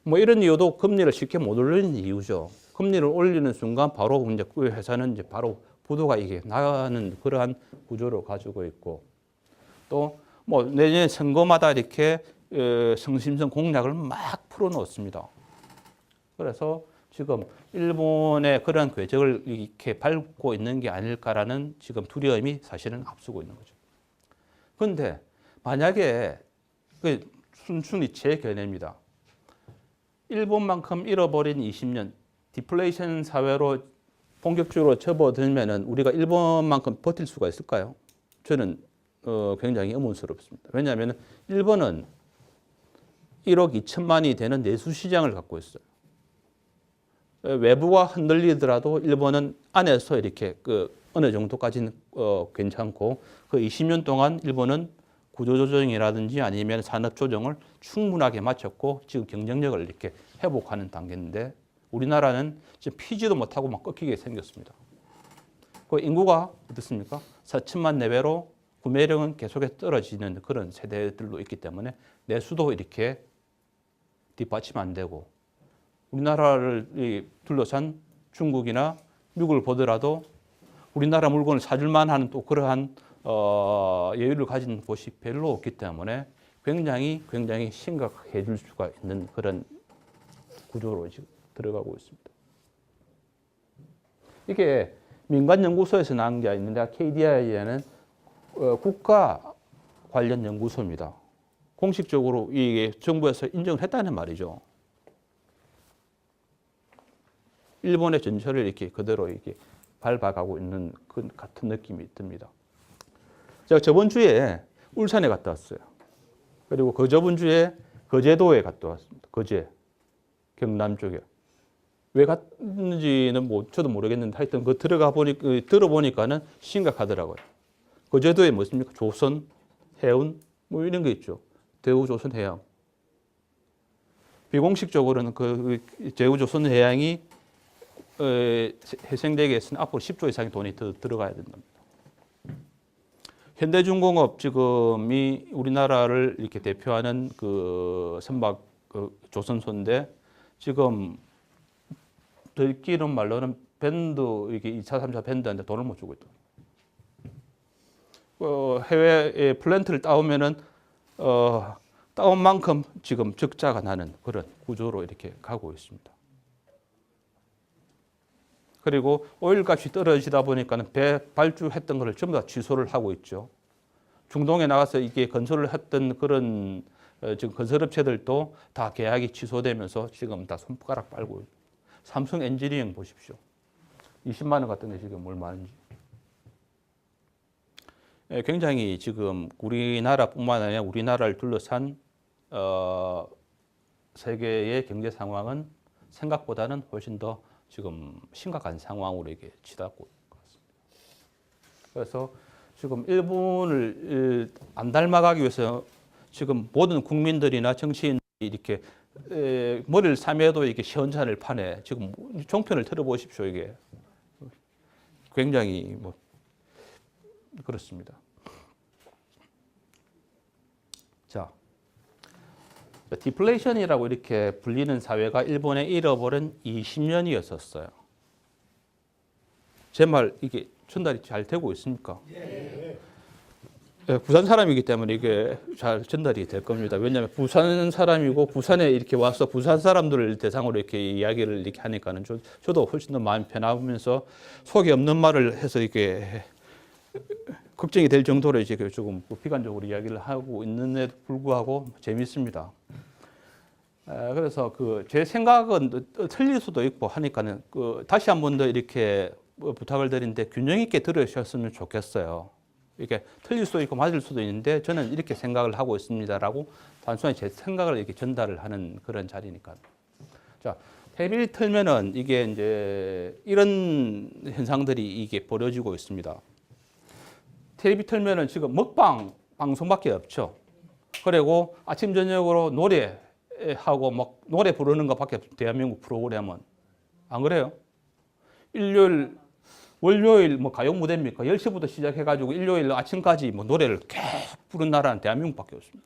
뭐 이런 이유도 금리를 쉽게 못 올리는 이유죠. 금리를 올리는 순간 바로 이제 그 회사는 이제 바로 부도가 이게 나가는 그러한 구조를 가지고 있고 또 뭐 내년 선거마다 이렇게 성심성 공약을 막 풀어놓습니다. 그래서 지금 일본의 그런 궤적을 이렇게 밟고 있는 게 아닐까라는 지금 두려움이 사실은 앞서고 있는 거죠. 그런데 만약에 그 순순히 제 견해입니다. 일본만큼 잃어버린 20년 디플레이션 사회로 본격적으로 접어들면은 우리가 일본만큼 버틸 수가 있을까요? 저는 굉장히 의문스럽습니다. 왜냐하면 일본은 1억 2천만이 되는 내수 시장을 갖고 있어요. 외부가 흔들리더라도 일본은 안에서 이렇게 그 어느 정도까지는 괜찮고 그 20년 동안 일본은 구조조정이라든지 아니면 산업조정을 충분하게 마쳤고 지금 경쟁력을 이렇게 회복하는 단계인데 우리나라는 지금 피지도 못하고 막 꺾이게 생겼습니다. 그 인구가 어떻습니까? 4천만 내외로 구매력은 계속해서 떨어지는 그런 세대들도 있기 때문에 내수도 이렇게 뒷받침 안 되고 우리나라를 둘러싼 중국이나 미국을 보더라도 우리나라 물건을 사줄 만한 또 그러한 여유를 가진 곳이 별로 없기 때문에 굉장히 심각해질 수가 있는 그런 구조로 지금 들어가고 있습니다. 이게 민간 연구소에서 나온 게 아닌데 KDI에는 국가 관련 연구소입니다. 공식적으로 이게 정부에서 인정을 했다는 말이죠. 일본의 전철을 이렇게 그대로 이렇게 밟아가고 있는 그 같은 느낌이 듭니다. 제가 저번 주에 울산에 갔다 왔어요. 그리고 그 저번 주에 거제도에 갔다 왔습니다. 거제, 경남 쪽에. 왜 갔는지는 뭐 저도 모르겠는데 하여튼 그 들어보니까는 심각하더라고요. 거제도에 뭐습니까? 조선, 해운 뭐 이런 게 있죠. 대우조선해양. 비공식적으로는 그 대우조선해양이 해생되기 위해서는 앞으로 10조 이상의 돈이 더 들어가야 된답니다. 현대중공업 지금이 우리나라를 이렇게 대표하는 그 선박 조선소인데 지금 들기는 말로는 밴드 이게 2차, 3차 밴드한테 돈을 못 주고 있다. 해외에 플랜트를 따오면은 따온 만큼 지금 적자가 나는 그런 구조로 이렇게 가고 있습니다. 그리고 오일 값이 떨어지다 보니까는 배 발주했던 것을 전부 다 취소를 하고 있죠. 중동에 나가서 이게 건설을 했던 그런 지금 건설업체들도 다 계약이 취소되면서 지금 다 손가락 빨고 삼성 엔지니어링 보십시오. 20만 원 같은 게 지금 얼마인지. 굉장히 지금 우리나라뿐만 아니라 우리나라를 둘러싼 세계의 경제 상황은 생각보다는 훨씬 더 지금 심각한 상황으로 이게 치닫고 있는 것 같습니다. 그래서 지금 일본을 안 닮아가기 위해서 지금 모든 국민들이나 정치인들이 이렇게 머리를 싸매도 이렇게 시원찮을 판에 지금 종편을 틀어보십시오. 이게 굉장히 뭐 그렇습니다. 자, 디플레이션이라고 이렇게 불리는 사회가 일본에 잃어버린 20년이었었어요. 제 말 이게 전달이 잘 되고 있습니까? 네. 부산 사람이기 때문에 이게 잘 전달이 될 겁니다. 왜냐하면 부산 사람이고 부산에 이렇게 와서 부산 사람들을 대상으로 이렇게 이야기를 이렇게 하니까는 저도 훨씬 더 마음이 편하면서 속이 없는 말을 해서 이렇게 걱정이 될 정도로 이제 조금 비관적으로 이야기를 하고 있는데도 불구하고 재밌습니다. 그래서 제 생각은 틀릴 수도 있고 하니까는 다시 한 번 더 이렇게 부탁을 드리는데 균형 있게 들으셨으면 좋겠어요. 이게 틀릴 수도 있고 맞을 수도 있는데 저는 이렇게 생각을 하고 있습니다라고 단순히 제 생각을 이렇게 전달을 하는 그런 자리니까. 자, TV를 틀면은 이게 이제 이런 현상들이 이게 벌어지고 있습니다. 텔레비 틀면은 지금 먹방 방송밖에 없죠. 그리고 아침 저녁으로 노래하고 막 노래 부르는 것밖에 없죠. 대한민국 프로그램은. 안 그래요? 월요일 뭐 가요 무대입니까? 10시부터 시작해가지고 일요일 아침까지 뭐 노래를 계속 부른 나라는 대한민국밖에 없습니다.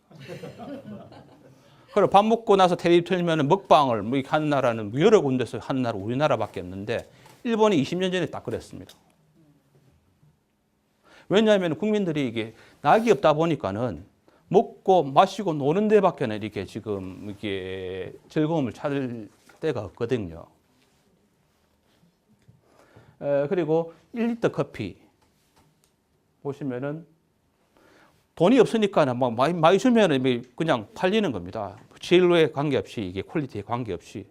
그리고 밥 먹고 나서 텔레비 틀면은 먹방을 뭐 하는 나라는 여러 군데서 하는 나라 우리나라밖에 없는데 일본이 20년 전에 딱 그랬습니다. 왜냐하면 국민들이 이게 낙이 없다 보니까는 먹고 마시고 노는 데밖에는 이렇게 지금 이게 즐거움을 찾을 데가 없거든요. 그리고 1리터 커피 보시면은 돈이 없으니까 막 많이 주면은 그냥 팔리는 겁니다. 질에 관계없이 이게 퀄리티에 관계없이.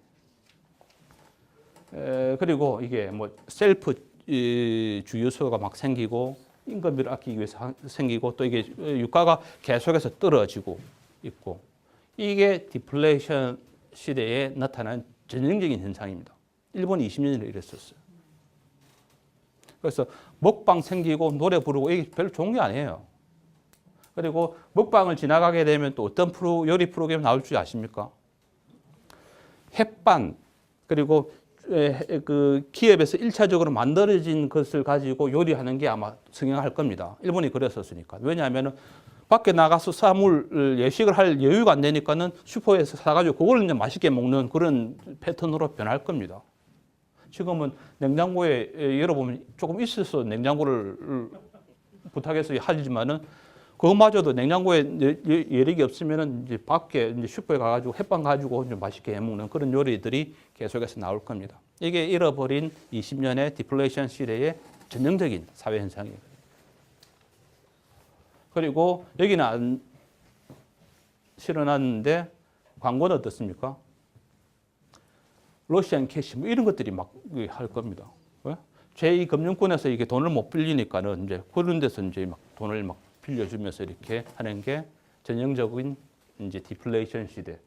그리고 이게 뭐 셀프 주유소가 막 생기고 임금비를 아끼기 위해서 생기고 또 이게 유가가 계속해서 떨어지고 있고 이게 디플레이션 시대에 나타난 전형적인 현상입니다. 일본이 20년 전에 이랬었어요. 그래서 먹방 생기고 노래 부르고 이게 별로 좋은 게 아니에요. 그리고 먹방을 지나가게 되면 또 어떤 요리 프로그램 나올 줄 아십니까? 햇반 그리고 기업에서 1차적으로 만들어진 것을 가지고 요리하는 게 아마 성행할 겁니다. 일본이 그랬었으니까. 왜냐하면 밖에 나가서 예식을 할 여유가 안 되니까는 슈퍼에서 사가지고 그걸 이제 맛있게 먹는 그런 패턴으로 변할 겁니다. 지금은 냉장고에 열어보면 조금 있어서 냉장고를 부탁해서 하지만은 그거마저도 냉장고에 여력이 없으면은 이제 밖에 이제 슈퍼에 가가지고 햇반 가지고 이제 맛있게 해먹는 그런 요리들이 계속해서 나올 겁니다. 이게 잃어버린 20년의 디플레이션 시대의 전형적인 사회 현상이에요. 그리고 여기는 실어놨는데 광고는 어떻습니까? 러시안 캐시 뭐 이런 것들이 막 할 겁니다. 제2금융권에서 이게 돈을 못 빌리니까는 이제 그런 데서 이제 막 돈을 막 빌려주면서 이렇게 하는 게 전형적인 이제 디플레이션 시대.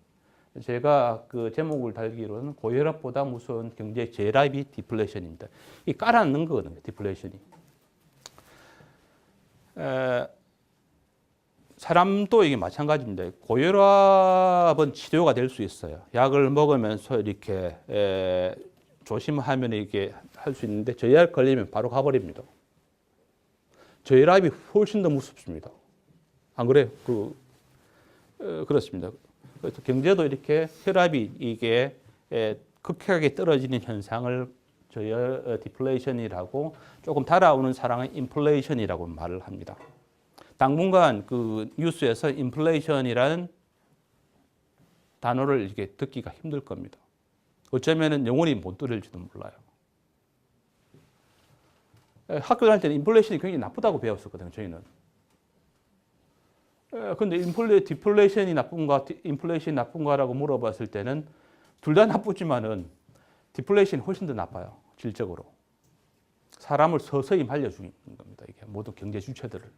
제가 그 제목을 달기로는 고혈압보다 무서운 경제 재라입이 디플레이션입니다. 이 깔아놓는 거거든요, 디플레이션이. 사람도 이게 마찬가지입니다. 고혈압은 치료가 될 수 있어요. 약을 먹으면서 이렇게 조심하면 이게 할 수 있는데 저혈압 걸리면 바로 가버립니다. 저혈압이 훨씬 더 무섭습니다. 안 그래요? 그렇습니다. 그래서 경제도 이렇게 혈압이 이게 급격하게 떨어지는 현상을 디플레이션이라고 조금 달아오는 사랑은 인플레이션이라고 말을 합니다. 당분간 그 뉴스에서 인플레이션이라는 단어를 이렇게 듣기가 힘들 겁니다. 어쩌면은 영원히 못 들을지도 몰라요. 학교 다닐 때는 인플레이션이 굉장히 나쁘다고 배웠었거든요, 저희는. 근데 디플레이션이 나쁜가, 인플레이션이 나쁜가라고 물어봤을 때는 둘 다 나쁘지만은 디플레이션이 훨씬 더 나빠요, 질적으로. 사람을 서서히 말려주는 겁니다, 이게 모든 경제 주체들을.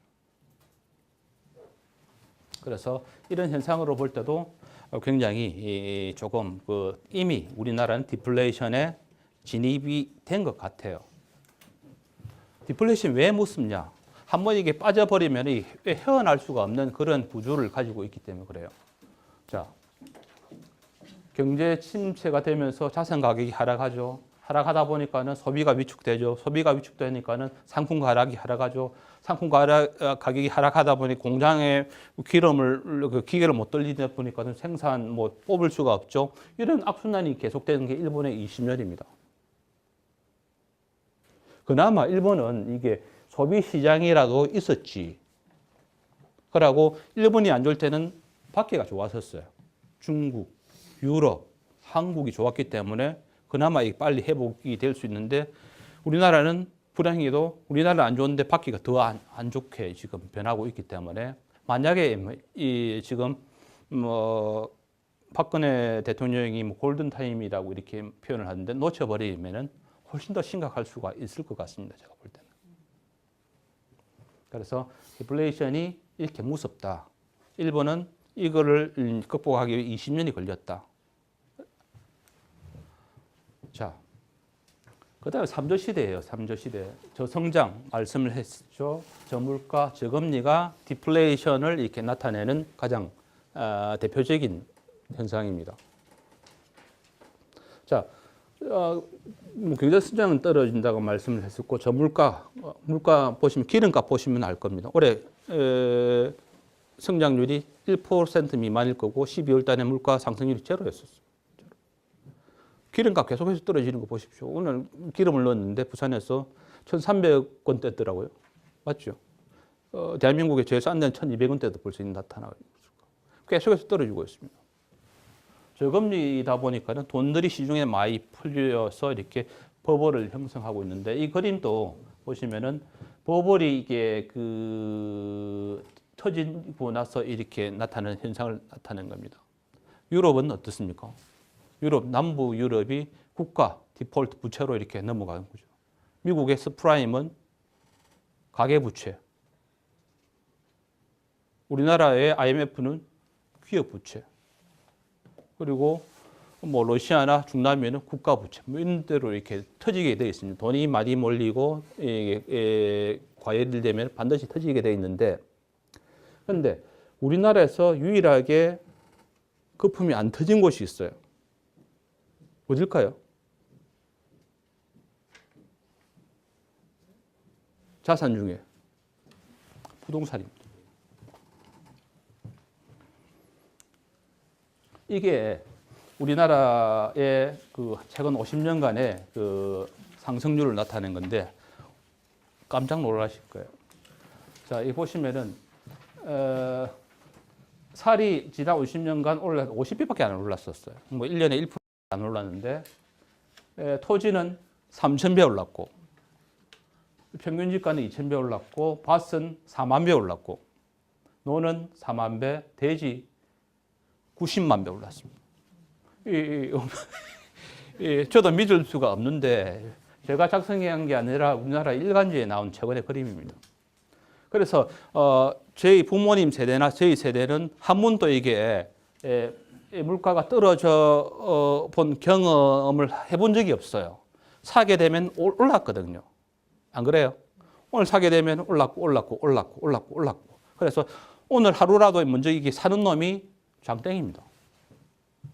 그래서 이런 현상으로 볼 때도 굉장히 조금 이미 우리나라는 디플레이션에 진입이 된 것 같아요. 디플레이션 왜 무섭냐? 한번 이게 빠져버리면 헤어날 수가 없는 그런 구조를 가지고 있기 때문에 그래요. 자, 경제 침체가 되면서 자산 가격이 하락하죠. 하락하다 보니까는 소비가 위축되죠. 소비가 위축되니까는 상품 가격이 하락하죠. 상품 가격이 하락하다 보니 공장에 기계를 못 돌리다 보니까는 생산 뽑을 수가 없죠. 이런 악순환이 계속되는 게 일본의 20년입니다. 그나마 일본은 이게 소비 시장이라도 있었지. 그러고 일본이 안 좋을 때는 밖에가 좋았었어요. 중국, 유럽, 한국이 좋았기 때문에 그나마 빨리 회복이 될 수 있는데 우리나라는 불행히도 우리나라 안 좋은데 밖에가 더 안 좋게 지금 변하고 있기 때문에 만약에 지금 박근혜 대통령이 골든 타임이라고 이렇게 표현을 하는데 놓쳐버리면은 훨씬 더 심각할 수가 있을 것 같습니다. 제가 볼 때는. 그래서 인플레이션이 이렇게 무섭다. 일본은 이거를 극복하기 위해 20년이 걸렸다. 자, 그 다음에 3조 시대예요. 3조 시대. 저성장 말씀을 했죠. 저물가, 저금리가 디플레이션을 이렇게 나타내는 가장 대표적인 현상입니다. 자, 경제 성장은 떨어진다고 말씀을 했었고 저물가, 물가 보시면 기름값 보시면 알 겁니다. 올해 성장률이 1% 미만일 거고 12월 달에 물가 상승률이 제로였었어요. 기름값 계속해서 떨어지는 거 보십시오. 오늘 기름을 넣었는데 부산에서 1,300원대더라고요. 맞죠? 대한민국에 제일 싼 데는 1,200원대도 벌써 나타나고 있습니다. 계속해서 떨어지고 있습니다. 저금리다 보니까는 돈들이 시중에 많이 풀려서 이렇게 버블을 형성하고 있는데 이 그림도 보시면은 버블이 이게 터지고 나서 이렇게 나타나는 현상을 나타낸 겁니다. 유럽은 어떻습니까? 남부 유럽이 국가 디폴트 부채로 이렇게 넘어가는 거죠. 미국의 서프라임은 가계부채. 우리나라의 IMF는 기업부채. 그리고 러시아나 중남미는 국가부채. 이런 대로 이렇게 터지게 되어 있습니다. 돈이 많이 몰리고 과열되면 반드시 터지게 되어 있는데 그런데 우리나라에서 유일하게 거품이 안 터진 곳이 있어요. 어딜까요? 자산 중에 부동산입니다. 이게 우리나라의 최근 50년간의 상승률을 나타낸 건데 깜짝 놀라실 거예요. 자, 이 보시면은 살이 지난 50년간 50배밖에 안 올랐었어요. 1년에 1% 안 올랐는데 토지는 3,000배 올랐고 평균 지가는 2,000배 올랐고 밭은 4만 배 올랐고 노는 4만 배, 돼지 90만 배 올랐습니다. 저도 믿을 수가 없는데 제가 작성한 게 아니라 우리나라 일간지에 나온 최근의 그림입니다. 그래서 저희 부모님 세대나 저희 세대는 한 번도 이게 물가가 떨어져 본 경험을 해본 적이 없어요. 사게 되면 올랐거든요. 안 그래요? 오늘 사게 되면 올랐고. 그래서 오늘 하루라도 먼저 이게 사는 놈이 장땡입니다.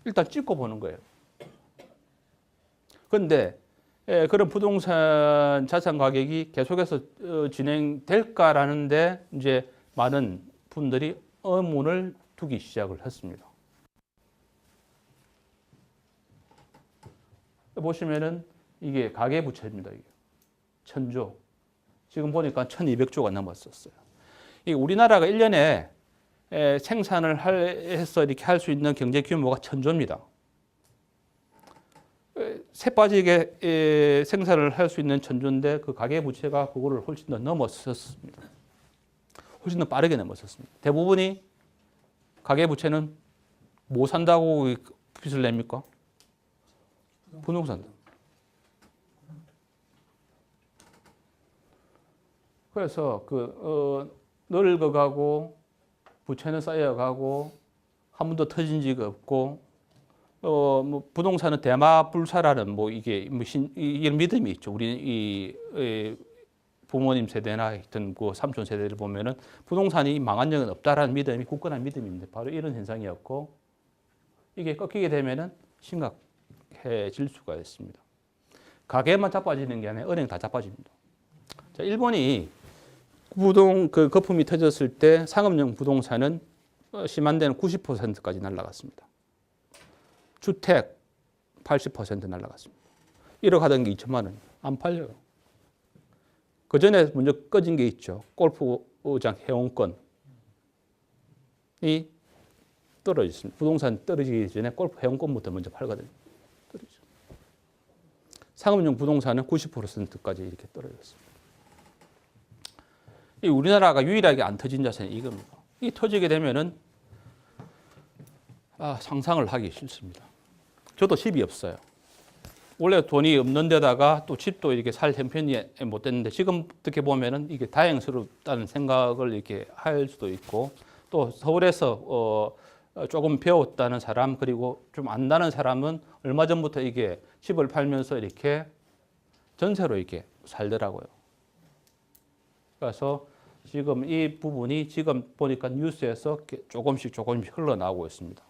일단 찍고 보는 거예요. 그런데 그런 부동산 자산 가격이 계속해서 진행될까라는데 이제 많은 분들이 의문을 두기 시작을 했습니다. 보시면은 이게 가계부채입니다. 이게 1,000조. 지금 보니까 1,200조가 넘었었어요. 이 우리나라가 1년에 생산을 해서 이렇게 할 수 있는 경제 규모가 1,000조입니다. 새 빠지게 생산을 할 수 있는 1,000조인데 그 가계부채가 그거를 훨씬 더 넘었었습니다. 훨씬 더 빠르게 넘었었습니다. 대부분이 가계부채는 뭐 산다고 빚을 냅니까? 부동산. 그래서 늙어가고 부채는 쌓여가고 한 번도 터진 적이 없고 부동산은 대마불사라는 이게 이런 믿음이 있죠. 우리 부모님 세대나 하여튼 그 삼촌 세대를 보면은 부동산이 망한 적은 없다라는 믿음이 굳건한 믿음인데 바로 이런 현상이었고 이게 꺾이게 되면은 심각해질 수가 있습니다. 가게만 자빠지는 게 아니라 은행 다 자빠집니다. 자, 일본이 그 거품이 터졌을 때 상업용 부동산은 심한 데는 90%까지 날아갔습니다. 주택 80% 날아갔습니다. 1억 하던 게 2천만 원. 안 팔려요. 그 전에 먼저 꺼진 게 있죠. 골프장 회원권이 떨어졌습니다. 부동산 떨어지기 전에 골프 회원권부터 먼저 팔거든요. 떨어지죠. 상업용 부동산은 90%까지 이렇게 떨어졌습니다. 이 우리나라가 유일하게 안 터진 자산이 이겁니다. 이 터지게 되면은 상상을 하기 싫습니다. 저도 집이 없어요. 원래 돈이 없는 데다가 또 집도 이렇게 살 형편이 못 됐는데 지금 어떻게 보면은 이게 다행스럽다는 생각을 이렇게 할 수도 있고 또 서울에서 조금 배웠다는 사람 그리고 좀 안다는 사람은 얼마 전부터 이게 집을 팔면서 이렇게 전세로 이렇게 살더라고요. 그래서 지금 이 부분이 지금 보니까 뉴스에서 조금씩 흘러나오고 있습니다.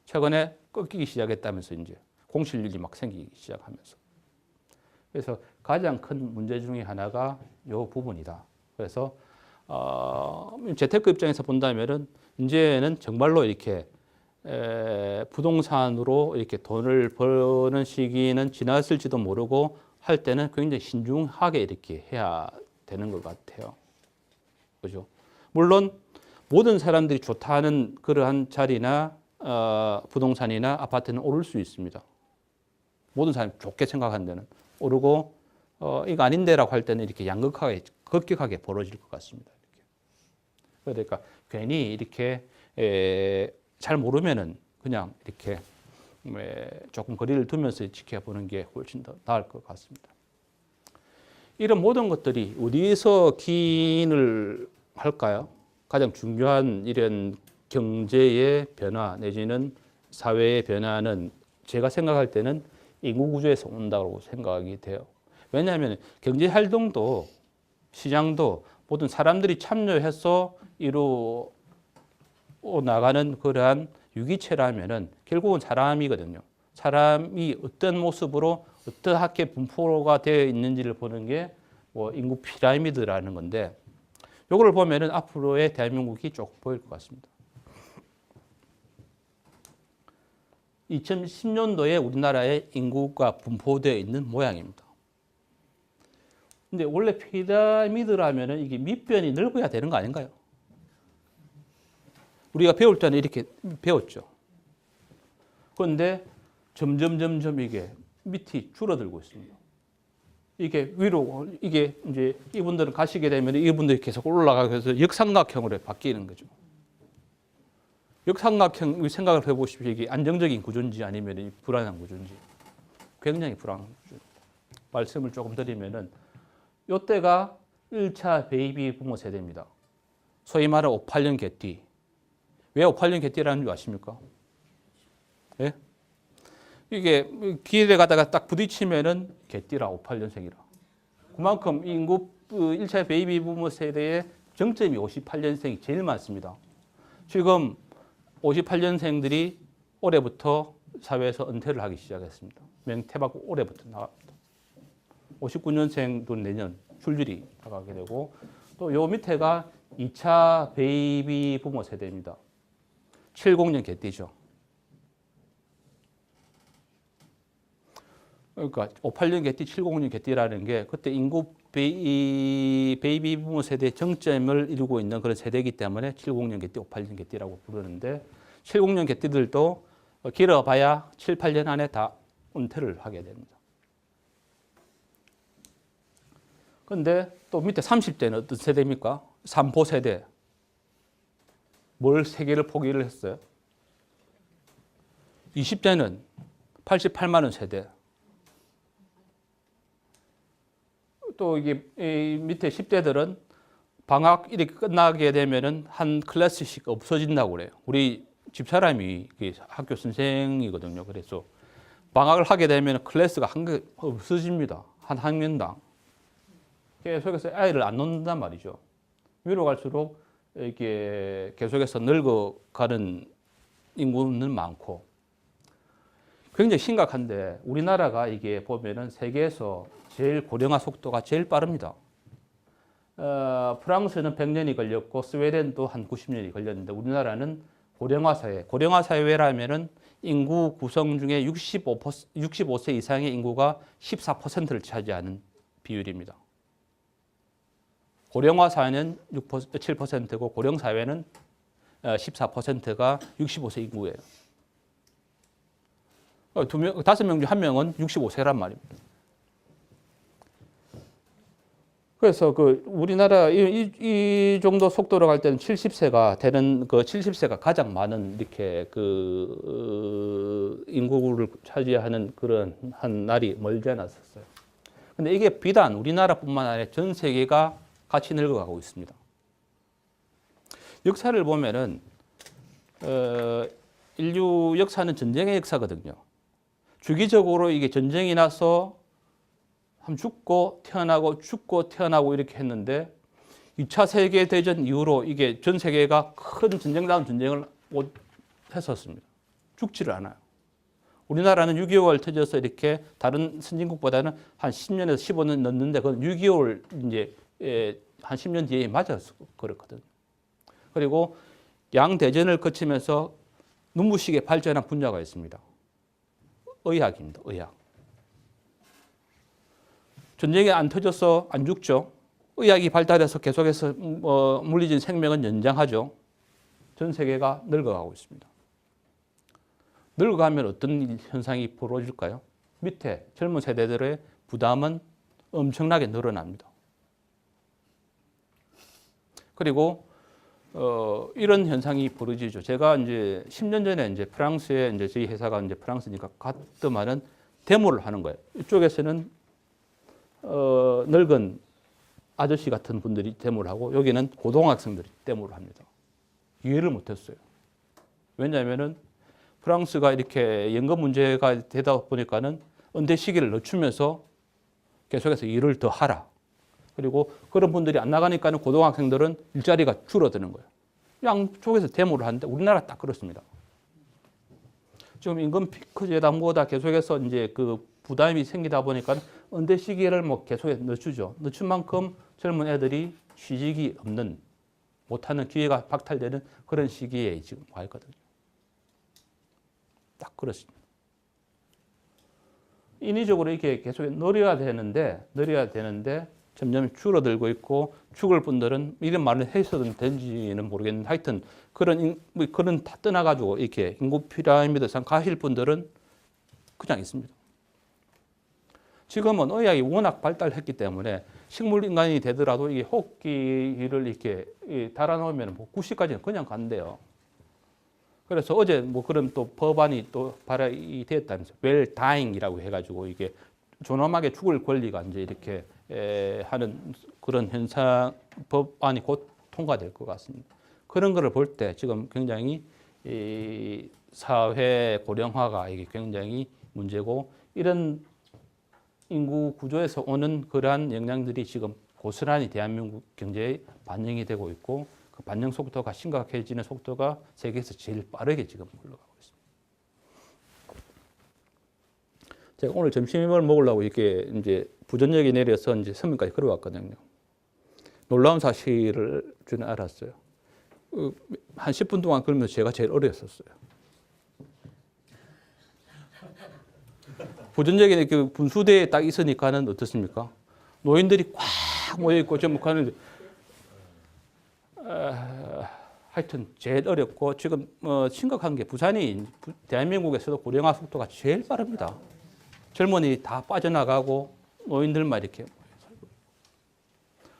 최근에 꺾이기 시작했다면서 이제 공실률이 막 생기기 시작하면서. 그래서 가장 큰 문제 중에 하나가 이 부분이다. 그래서 재테크 입장에서 본다면은 이제는 정말로 이렇게 부동산으로 이렇게 돈을 버는 시기는 지났을지도 모르고 할 때는 굉장히 신중하게 이렇게 해야 되는 것 같아요. 그죠? 물론 모든 사람들이 좋다는 그러한 자리나 부동산이나 아파트는 오를 수 있습니다. 모든 사람이 좋게 생각하는 데는 오르고 이거 아닌데라고 할 때는 이렇게 양극화가 급격하게 벌어질 것 같습니다. 이렇게. 그러니까 괜히 이렇게 잘 모르면은 그냥 이렇게 조금 거리를 두면서 지켜보는 게 훨씬 더 나을 것 같습니다. 이런 모든 것들이 어디에서 기인을 할까요? 가장 중요한 이런 경제의 변화 내지는 사회의 변화는 제가 생각할 때는 인구 구조에서 온다고 생각이 돼요. 왜냐하면 경제 활동도 시장도 모든 사람들이 참여해서 이루어 나가는 그러한 유기체라면은 결국은 사람이거든요. 사람이 어떤 모습으로 어떻게 분포가 되어 있는지를 보는 게 뭐 인구 피라미드라는 건데 이걸 보면은 앞으로의 대한민국이 조금 보일 것 같습니다. 2010년도에 우리나라의 인구가 분포되어 있는 모양입니다. 근데 원래 피라미드라면은 이게 밑변이 넓어야 되는 거 아닌가요? 우리가 배울 때는 이렇게 배웠죠. 그런데 점점 이게 밑이 줄어들고 있습니다. 이게 위로, 이게 이제 이분들은 가시게 되면 이분들이 계속 올라가서 역삼각형으로 바뀌는 거죠. 역삼각형 생각을 해보십시오. 이게 안정적인 구조인지 아니면 불안한 구조인지. 굉장히 불안한 구조. 말씀을 조금 드리면은 이때가 1차 베이비 부모 세대입니다. 소위 말하는 58년 개띠. 왜 58년 개띠라는 줄 아십니까? 예? 이게 길에 가다가 딱 부딪히면은 개띠라 58년생이라. 그만큼 인구 1차 베이비 부모 세대의 정점이 58년생이 제일 많습니다. 지금 58년생들이 올해부터 사회에서 은퇴를 하기 시작했습니다. 명퇴받고 올해부터 나갑니다. 59년생도 내년 줄줄이 나가게 되고 또 요 밑에가 2차 베이비 부모 세대입니다. 70년 개띠죠. 그러니까 58년 개띠, 70년 개띠라는 게 그때 인구 베이비 부모 세대의 정점을 이루고 있는 그런 세대이기 때문에 70년 개띠, 58년 개띠라고 부르는데 70년 개띠들도 길어봐야 7, 8년 안에 다 은퇴를 하게 됩니다. 그런데 또 밑에 30대는 어떤 세대입니까? 3포 세대. 뭘 3개를 포기를 했어요? 20대는 88만 원 세대. 또 이게 밑에 10대들은 방학 이렇게 끝나게 되면은 한 클래스씩 없어진다고 그래요. 우리 집사람이 학교 선생이거든요. 그래서 방학을 하게 되면 클래스가 한 개 없어집니다. 한 학년당. 계속해서 아이를 안 놓는단 말이죠. 위로 갈수록 이렇게 계속해서 늙어가는 인구는 많고 굉장히 심각한데 우리나라가 이게 보면은 세계에서 제일 고령화 속도가 제일 빠릅니다. 프랑스는 100년이 걸렸고 스웨덴도 한 90년이 걸렸는데 우리나라는 고령화 사회. 고령화 사회라면은 인구 구성 중에 65세 이상의 인구가 14%를 차지하는 비율입니다. 고령화 사회는 7%고 고령 사회는 14%가 65세 인구예요. 5명 중 1명은 65세란 말입니다. 그래서 우리나라 이 정도 속도로 갈 때는 70세가 되는 70세가 가장 많은 이렇게 인구를 차지하는 그런 한 날이 멀지 않았었어요. 근데 이게 비단 우리나라뿐만 아니라 전 세계가 같이 늙어가고 있습니다. 역사를 보면은 인류 역사는 전쟁의 역사거든요. 주기적으로 이게 전쟁이 나서 죽고 태어나고 이렇게 했는데 2차 세계대전 이후로 이게 전 세계가 큰 전쟁다운 전쟁을 했었습니다. 죽지를 않아요. 우리나라는 6.25를 터져서 이렇게 다른 선진국보다는 한 10년에서 15년 넘는데 그건 6.25를 이제 한 10년 뒤에 맞아서 그렇거든요. 그리고 양대전을 거치면서 눈부시게 발전한 분야가 있습니다. 의학입니다. 의학. 전쟁이 안 터져서 안 죽죠. 의학이 발달해서 계속해서 물리적인 생명은 연장하죠. 전 세계가 늙어가고 있습니다. 늙어가면 어떤 현상이 벌어질까요? 밑에 젊은 세대들의 부담은 엄청나게 늘어납니다. 그리고 이런 현상이 벌어지죠. 제가 이제 10년 전에 이제 프랑스에 이제 저희 회사가 이제 프랑스니까 갔더만은 데모를 하는 거예요. 이쪽에서는 늙은 아저씨 같은 분들이 데모를 하고 여기는 고등학생들이 데모를 합니다. 이해를 못했어요. 왜냐하면은 프랑스가 이렇게 연금 문제가 되다 보니까는 은퇴 시기를 늦추면서 계속해서 일을 더 하라. 그리고 그런 분들이 안 나가니까는 고등학생들은 일자리가 줄어드는 거예요. 양쪽에서 데모를 하는데 우리나라 딱 그렇습니다. 지금 임금 피크 재단보다 계속해서 이제 부담이 생기다 보니까 은퇴 시기를 계속해서 늦추죠. 늦춘 만큼 젊은 애들이 취직이 없는, 못하는 기회가 박탈되는 그런 시기에 지금 와 있거든요. 딱 그렇습니다. 인위적으로 이렇게 계속 늘어야 되는데 점점 줄어들고 있고 죽을 분들은 이런 말을 해서든 된지는 모르겠는데 하여튼 그런 다 떠나가지고 이렇게 인구 피라미드상 가실 분들은 그냥 있습니다. 지금은 의학이 워낙 발달했기 때문에 식물 인간이 되더라도 이게 호흡기를 이렇게 달아놓으면 90까지는 그냥 간대요. 그래서 어제 그런 또 법안이 또 발의이 됐다면서요. 웰 다잉이라고 해가지고 이게 존엄하게 죽을 권리가 이제 이렇게 하는 그런 현상 법안이 곧 통과될 것 같습니다. 그런 거를 볼 때 지금 굉장히 이 사회 고령화가 이게 굉장히 문제고 이런 인구 구조에서 오는 그러한 영향들이 지금 고스란히 대한민국 경제에 반영이 되고 있고 그 반영 속도가 심각해지는 속도가 세계에서 제일 빠르게 지금 올라가고 있습니다. 제가 오늘 점심을 먹으려고 이렇게 이제 부전역에 내려서 이제 서면까지 걸어왔거든요. 놀라운 사실을 저는 알았어요. 한 10분 동안 걸으면서 제가 제일 어렸었어요. 부전역에 분수대에 딱 있으니까는 어떻습니까? 노인들이 꽉 모여있고 전부 가는데 하여튼 제일 어렵고 지금 심각한 게 부산이 대한민국에서도 고령화 속도가 제일 빠릅니다. 젊은이 다 빠져나가고 노인들만 이렇게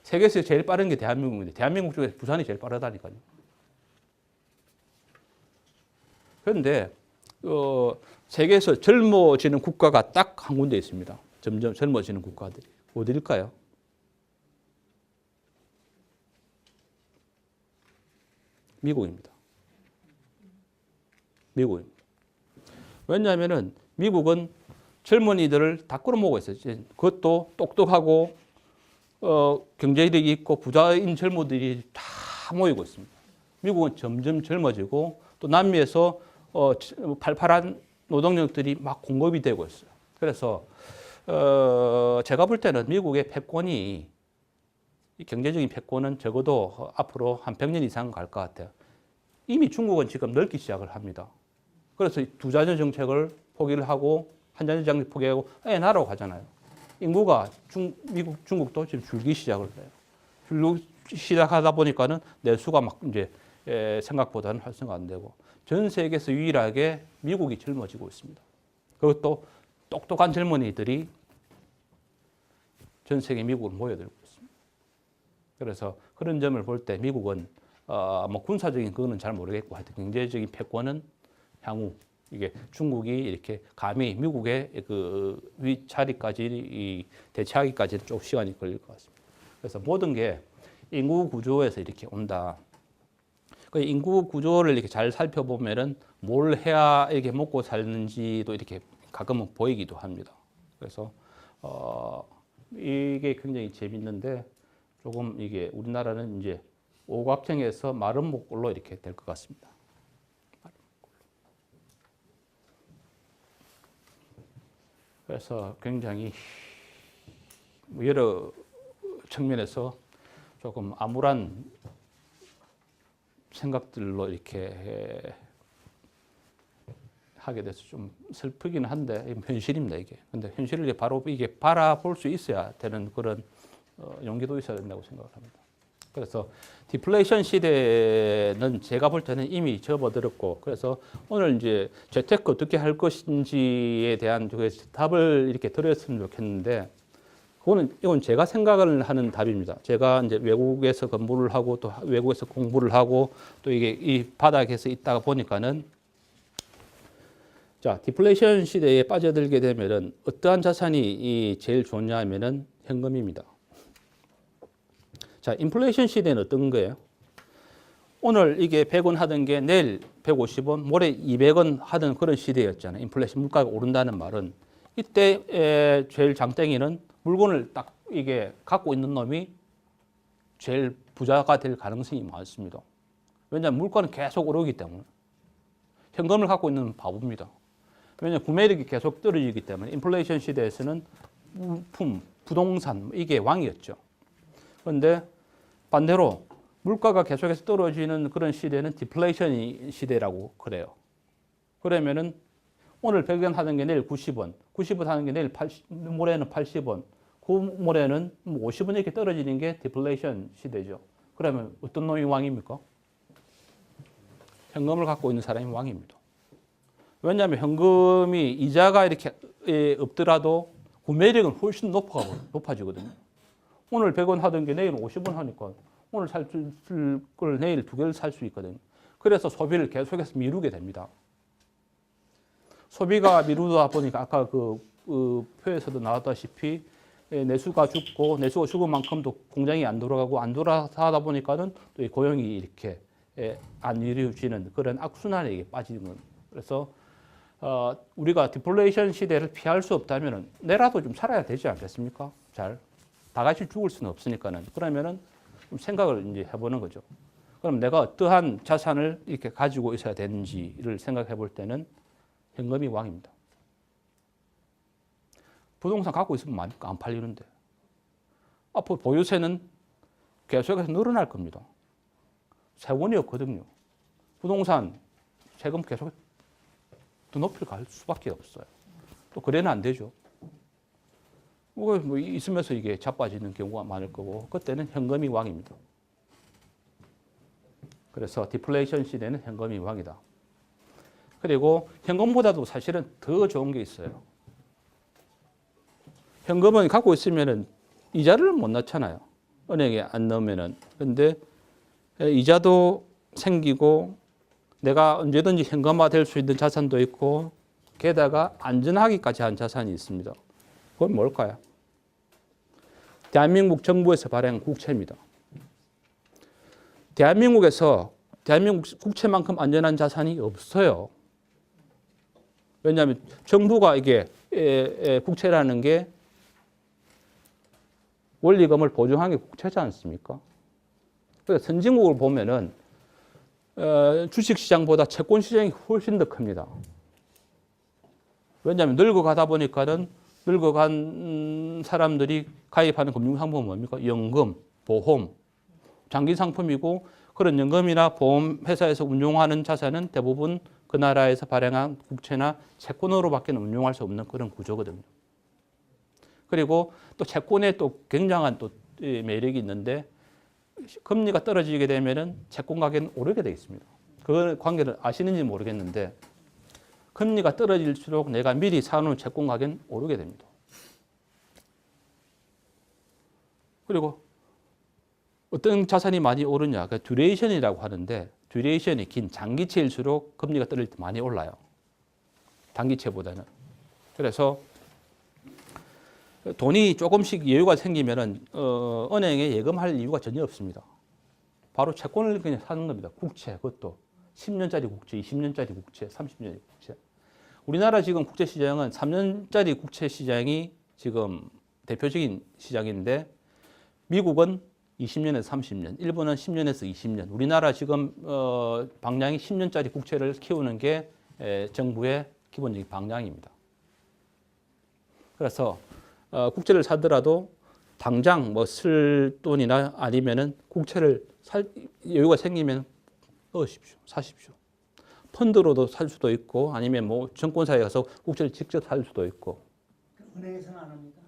세계에서 제일 빠른 게 대한민국인데 대한민국 중에서 부산이 제일 빠르다니까요. 그런데 세계에서 젊어지는 국가가 딱 한 군데 있습니다. 점점 젊어지는 국가들이. 어디일까요? 미국입니다. 미국입니다. 왜냐하면은 미국은 젊은이들을 다 끌어모으고 있어요. 그것도 똑똑하고 경제력이 있고 부자인 젊은들이 다 모이고 있습니다. 미국은 점점 젊어지고 또 남미에서 팔팔한 노동력들이 막 공급이 되고 있어요. 그래서 제가 볼 때는 미국의 패권이 이 경제적인 패권은 적어도 앞으로 한 100년 이상 갈 것 같아요. 이미 중국은 지금 넓기 시작을 합니다. 그래서 두자녀 정책을 포기를 하고 한자녀 정책 포기하고 애 낳으러 가잖아요. 인구가 중국도 지금 줄기 시작을 해요. 줄기 시작하다 보니까는 내수가 막 이제 생각보다는 활성화 안 되고 전 세계에서 유일하게 미국이 젊어지고 있습니다. 그것도 똑똑한 젊은이들이 전 세계 미국으로 모여들고 있습니다. 그래서 그런 점을 볼 때 미국은 뭐 군사적인 그거는 잘 모르겠고 하여튼 경제적인 패권은 향후 이게 중국이 이렇게 감히 미국의 그 위자리까지 대체하기까지는 좀 시간이 걸릴 것 같습니다. 그래서 모든 게 인구 구조에서 이렇게 온다. 그 인구 구조를 이렇게 잘 살펴보면은 뭘 해야 이렇게 먹고 살는지도 이렇게 가끔은 보이기도 합니다. 그래서 이게 굉장히 재밌는데 조금 이게 우리나라는 이제 오각형에서 마른 목골로 이렇게 될 것 같습니다. 그래서 굉장히 여러 측면에서 조금 암울한 생각들로 이렇게 하게 돼서 좀 슬프기는 한데 현실입니다 이게. 근데 현실을 바로 이게 바라볼 수 있어야 되는 그런 용기도 있어야 된다고 생각을 합니다. 그래서 디플레이션 시대는 제가 볼 때는 이미 접어들었고, 그래서 오늘 이제 재테크 어떻게 할 것인지에 대한 답을 이렇게 드렸으면 좋겠는데, 이건 제가 생각을 하는 답입니다. 제가 이제 외국에서 근무를 하고 또 외국에서 공부를 하고 또 이게 이 바닥에서 있다가 보니까는 자, 디플레이션 시대에 빠져들게 되면은 어떠한 자산이 제일 좋냐 하면은 현금입니다. 자, 인플레이션 시대는 어떤 거예요? 오늘 이게 100원 하던 게 내일 150원, 모레 200원 하던 그런 시대였잖아요. 인플레이션 물가가 오른다는 말은. 이때 제일 장땡이는 물건을 딱 이게 갖고 있는 놈이 제일 부자가 될 가능성이 많습니다. 왜냐하면 물가는 계속 오르기 때문에. 현금을 갖고 있는 바보입니다. 왜냐하면 구매력이 계속 떨어지기 때문에 인플레이션 시대에서는 물품, 부동산 이게 왕이었죠. 그런데 반대로 물가가 계속해서 떨어지는 그런 시대는 디플레이션 시대라고 그래요. 그러면은 오늘 100원 하던 게 내일 90원, 90원 하는 게 내일 모레는 80원, 그 모레는 50원 이렇게 떨어지는 게 디플레이션 시대죠. 그러면 어떤 놈이 왕입니까? 현금을 갖고 있는 사람이 왕입니다. 왜냐하면 현금이 이자가 이렇게 없더라도 구매력은 훨씬 높아지거든요. 오늘 100원 하던 게 내일 50원 하니까 오늘 살 걸 내일 2개를 살 수 있거든요. 그래서 소비를 계속해서 미루게 됩니다. 소비가 미루다 보니까 아까 그 표에서도 나왔다시피 내수가 죽고 내수가 죽은 만큼도 공장이 안 돌아가고 안 돌아가다 보니까는 또 고용이 이렇게 안 이루어지는 그런 악순환에 빠지는 거예요. 그래서 우리가 디플레이션 시대를 피할 수 없다면은 내라도 좀 살아야 되지 않겠습니까? 다 같이 죽을 수는 없으니까는. 그러면은 좀 생각을 이제 해보는 거죠. 그럼 내가 어떠한 자산을 이렇게 가지고 있어야 되는지를 생각해 볼 때는 현금이 왕입니다. 부동산 갖고 있으면 많으니까 안 팔리는데. 앞으로 보유세는 계속해서 늘어날 겁니다. 세원이 없거든요. 부동산 세금 계속 더 높이 갈 수밖에 없어요. 또 그래는 안 되죠. 뭐 있으면서 이게 자빠지는 경우가 많을 거고, 그때는 현금이 왕입니다. 그래서 디플레이션 시대는 현금이 왕이다. 그리고 현금보다도 사실은 더 좋은 게 있어요. 현금은 갖고 있으면은 이자를 못 넣잖아요. 은행에 안 넣으면은. 근데 이자도 생기고 내가 언제든지 현금화 될 수 있는 자산도 있고 게다가 안전하기까지 한 자산이 있습니다. 그건 뭘까요? 대한민국 정부에서 발행한 국채입니다. 대한민국 국채만큼 안전한 자산이 없어요. 왜냐하면 정부가 이게 국채라는 게 원리금을 보증한 게 국채지 않습니까? 그래서 선진국을 보면은 주식시장보다 채권시장이 훨씬 더 큽니다. 왜냐하면 늙어가다 보니까는 늙어간 사람들이 가입하는 금융상품은 뭡니까? 연금, 보험, 장기상품이고 그런 연금이나 보험 회사에서 운용하는 자산은 대부분 그 나라에서 발행한 국채나 채권으로밖에 운용할 수 없는 그런 구조거든요. 그리고 또 채권에 또 굉장한 또 매력이 있는데 금리가 떨어지게 되면은 채권 가격은 오르게 되어 있습니다. 그 관계를 아시는지 모르겠는데 금리가 떨어질수록 내가 미리 사놓은 채권 가격은 오르게 됩니다. 그리고 어떤 자산이 많이 오르냐? 그 듀레이션이라고 하는데 듀레이션이 긴 장기채일수록 금리가 떨어질 때 많이 올라요. 단기채보다는. 그래서 돈이 조금씩 여유가 생기면은 은행에 예금할 이유가 전혀 없습니다. 바로 채권을 그냥 사는 겁니다. 국채, 그것도 10년짜리 국채, 20년짜리 국채, 30년짜리 국채. 우리나라 지금 국채 시장은 3년짜리 국채 시장이 지금 대표적인 시장인데 미국은 20년에서 30년, 일본은 10년에서 20년. 우리나라 지금 방향이 10년짜리 국채를 키우는 게 정부의 기본적인 방향입니다. 그래서 국채를 사더라도 당장 뭐 쓸 돈이나 아니면은 국채를 살 여유가 생기면 넣으십시오, 사십시오. 펀드로도 살 수도 있고 아니면 뭐 증권사에 가서 국채를 직접 살 수도 있고. 은행에서는 안 합니까?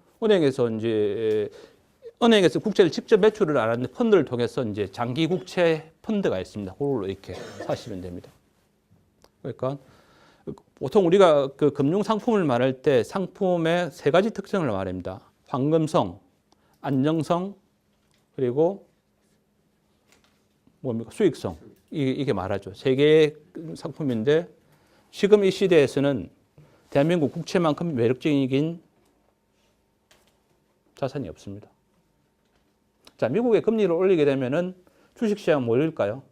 은행에서 국채를 직접 매출을 안 하는데 펀드를 통해서 이제 장기 국채 펀드가 있습니다. 그걸로 이렇게 사시면 됩니다. 그러니까 보통 우리가 그 금융 상품을 말할 때 상품의 세 가지 특징을 말합니다. 황금성, 안정성, 그리고 뭡니까? 수익성. 이게 말하죠. 세 개의 상품인데 지금 이 시대에서는 대한민국 국채만큼 매력적인 자산이 없습니다. 자, 미국의 금리를 올리게 되면은 주식시장 몰릴까요?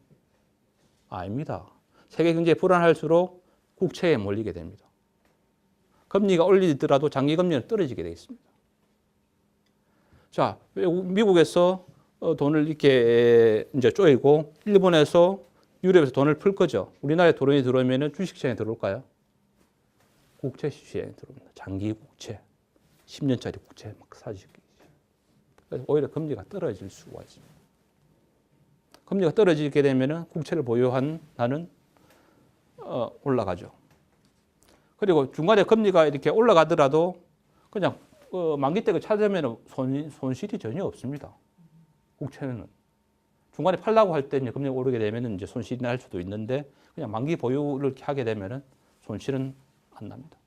아닙니다. 세계 경제 불안할수록 국채에 몰리게 됩니다. 금리가 올리더라도 장기 금리는 떨어지게 되어 있습니다. 자, 미국에서 돈을 이렇게 이제 쪼이고 일본에서 유럽에서 돈을 풀 거죠. 우리나라에 돈이 들어오면은 주식시장에 들어올까요? 국채 시장에 들어옵니다. 장기 국채, 10년짜리 국채 막 사주기. 그래서 오히려 금리가 떨어질 수가 있습니다. 금리가 떨어지게 되면은 국채를 보유한 나는 올라가죠. 그리고 중간에 금리가 이렇게 올라가더라도 그냥 만기 때 찾으면 손실이 전혀 없습니다. 국채는 중간에 팔라고 할 때 금리가 오르게 되면 이제 손실이 날 수도 있는데 그냥 만기 보유를 하게 되면은 손실은 안 납니다.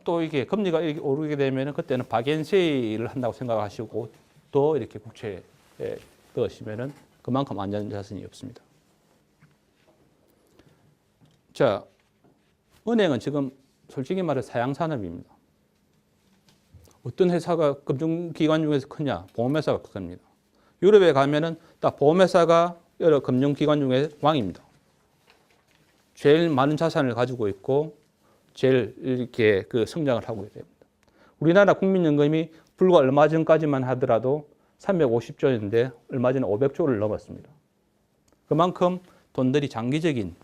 또 이게 금리가 이렇게 오르게 되면은 그때는 박앤세일을 한다고 생각하시고 또 이렇게 국채에 넣으시면은 그만큼 안전 자산이 없습니다. 자, 은행은 지금 솔직히 말해 사양 산업입니다. 어떤 회사가 금융기관 중에서 크냐? 보험회사가 큽니다. 유럽에 가면은 딱 보험회사가 여러 금융기관 중에 왕입니다. 제일 많은 자산을 가지고 있고 제일 이렇게 그 성장을 하고 됩니다. 우리나라 국민연금이 불과 얼마 전까지만 하더라도 350조인데 얼마 전에 500조를 넘었습니다. 그만큼 돈들이 장기적인